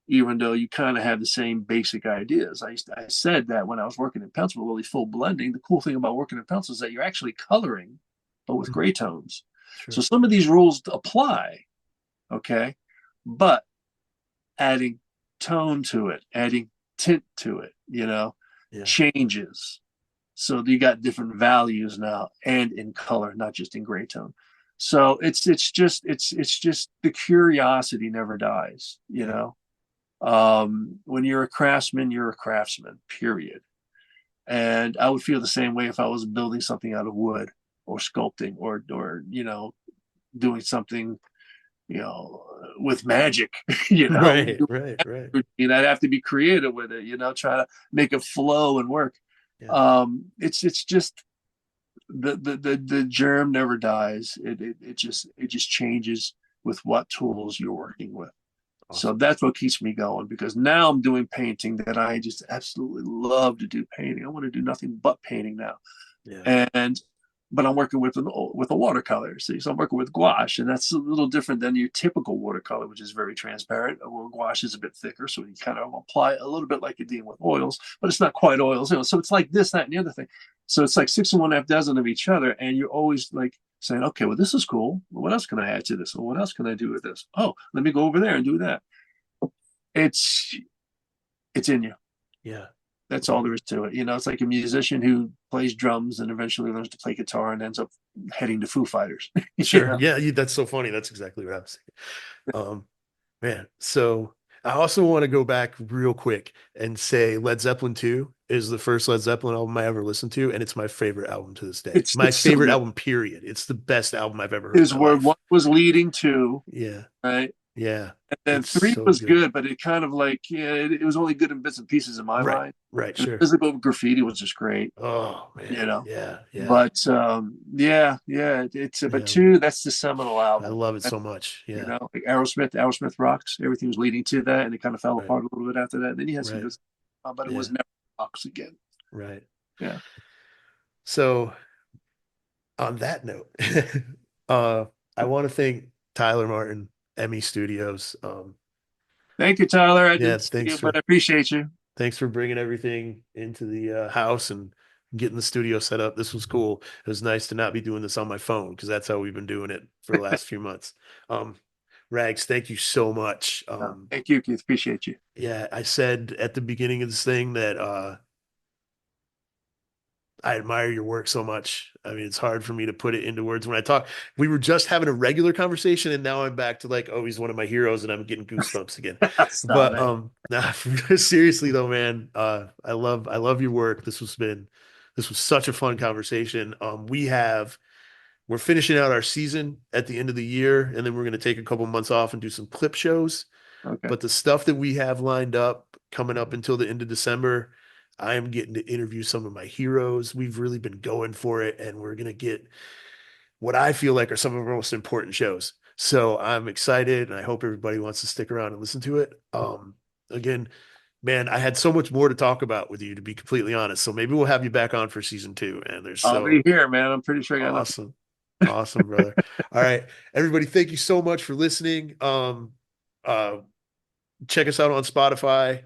even though you kind of have the same basic ideas. I said that when I was working in pencil, really full blending. The cool thing about working in pencil is that you're actually coloring, but with gray tones. Sure. So some of these rules apply, okay, but adding tone to it, adding tint to it, you know, Yeah. changes. So you got different values now, and in color, not just in gray tone. So it's just the curiosity never dies, you know. When you're a craftsman, you're a craftsman, period. And I would feel the same way if I was building something out of wood or sculpting or you know, doing something, you know, with magic, you know. Right. Right. Right. And I'd have to be creative with it, you know, try to make it flow and work. Yeah. It's just the germ never dies. It just changes with what tools you're working with. So Awesome. that's what keeps me going, because now I'm doing painting that I just absolutely love to do painting. I want to do nothing but painting now. Yeah. And but I'm working with a watercolor. See, so I'm working with gouache, and that's a little different than your typical watercolor, which is very transparent. Well, gouache is a bit thicker, so you kind of apply a little bit like you're dealing with oils, but it's not quite oils. You know, so it's like this, that, and the other thing. So it's like six and one half dozen of each other, and you're always like saying, okay, well, this is cool. Well, what else can I add to this? Well, what else can I do with this? Oh, let me go over there and do that. It's it's in you. Yeah. That's all there is to it. You know, it's like a musician who plays drums and eventually learns to play guitar and ends up heading to Foo Fighters. Sure. know? Yeah. That's so funny. That's exactly what I was saying. Man. So I also want to go back real quick and say Led Zeppelin 2 is the first Led Zeppelin album I ever listened to, and it's my favorite album to this day. My It's so favorite good. album, period. It's the best album I've ever heard in Is my where life. one was leading to, Yeah. right? Yeah. And then It's three so was good. good, but it kind of like, yeah, it was only good in bits and pieces in my Right. mind. Right. And Sure. Physical Graffiti was just great, Oh man. you know. Yeah. Yeah. But yeah, it's but Yeah. two, that's the seminal I album. love it so much. You Yeah. know, like Aerosmith rocks. Everything was leading to that, and it kind of fell Right. apart a little bit after that. And then you had some Right. good stuff, but it Yeah. was never rocks again. Right. Yeah. So on that note, uh, I want to thank Tyler Martin, Emmy Studios. Thank you, Tyler. I Yeah, didn't see you, but I appreciate you. thanks for bringing everything into the house and getting the studio set up. This was cool. It was nice to not be doing this on my phone because that's how we've been doing it for the last few months. Um, Rags, thank you so much. Thank you, Keith. Appreciate you. Yeah, I said at the beginning of this thing that I admire your work so much. I mean, it's hard for me to put it into words when I talk. We were just having a regular conversation, and now I'm back to like, oh, he's one of my heroes, and I'm getting goosebumps again. Stop But it. nah, seriously though, man, I love your work. This was such a fun conversation. We're finishing out our season at the end of the year, and then we're going to take a couple months off and do some clip shows. Okay. But the stuff that we have lined up coming up until the end of December, I am getting to interview some of my heroes. We've really been going for it, and we're going to get what I feel like are some of our most important shows. So I'm excited, and I hope everybody wants to stick around and listen to it. Again, man, I had so much more to talk about with you, to be completely honest. So maybe we'll have you back on for season 2. And there's I'll so be here, man. I'm pretty sure I got enough. awesome. Awesome, brother. All right. Everybody, thank you so much for listening. Check us out on Spotify,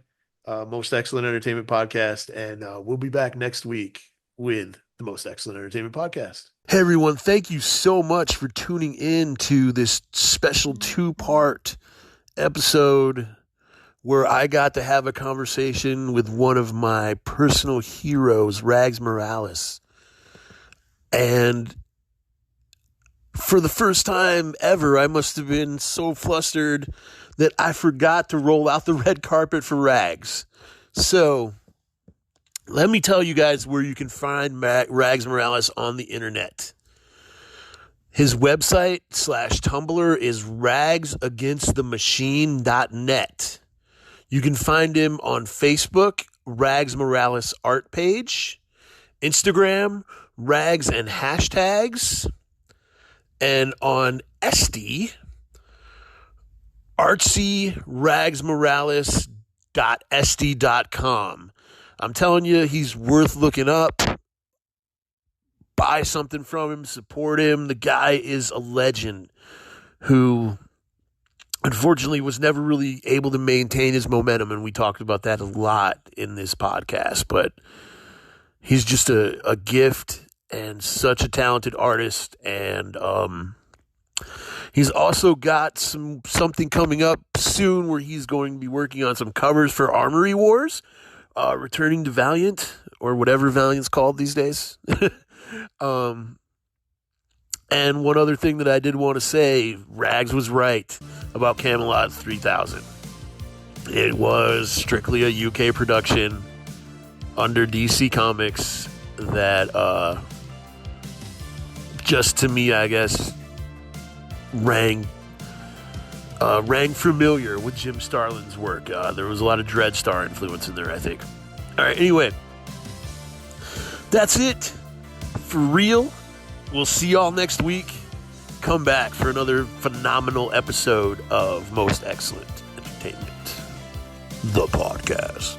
Most Excellent Entertainment Podcast, and we'll be back next week with the Most Excellent Entertainment Podcast. Hey, everyone. Thank you so much for tuning in to this special 2-part episode where I got to have a conversation with one of my personal heroes, Rags Morales. And for the first time ever, I must have been so flustered that I forgot to roll out the red carpet for Rags. So let me tell you guys where you can find Rags Morales on the internet. His website / Tumblr is ragsagainstthemachine.net. You can find him on Facebook, Rags Morales Art Page, Instagram, Rags and Hashtags, and on Etsy, artsyragsmorales.etsy.com. I'm telling you, he's worth looking up. Buy something from him, support him. The guy is a legend who unfortunately was never really able to maintain his momentum, and we talked about that a lot in this podcast, but he's just a gift and such a talented artist, and he's also got something coming up soon where he's going to be working on some covers for Armory Wars, returning to Valiant, or whatever Valiant's called these days. And one other thing that I did want to say, Rags was right about Camelot 3000. It was strictly a UK production under DC Comics that just to me, I guess, rang familiar with Jim Starlin's work. There was a lot of Dreadstar influence in there, I think. All right, anyway, that's it for real. We'll see y'all next week. Come back for another phenomenal episode of Most Excellent Entertainment, the podcast.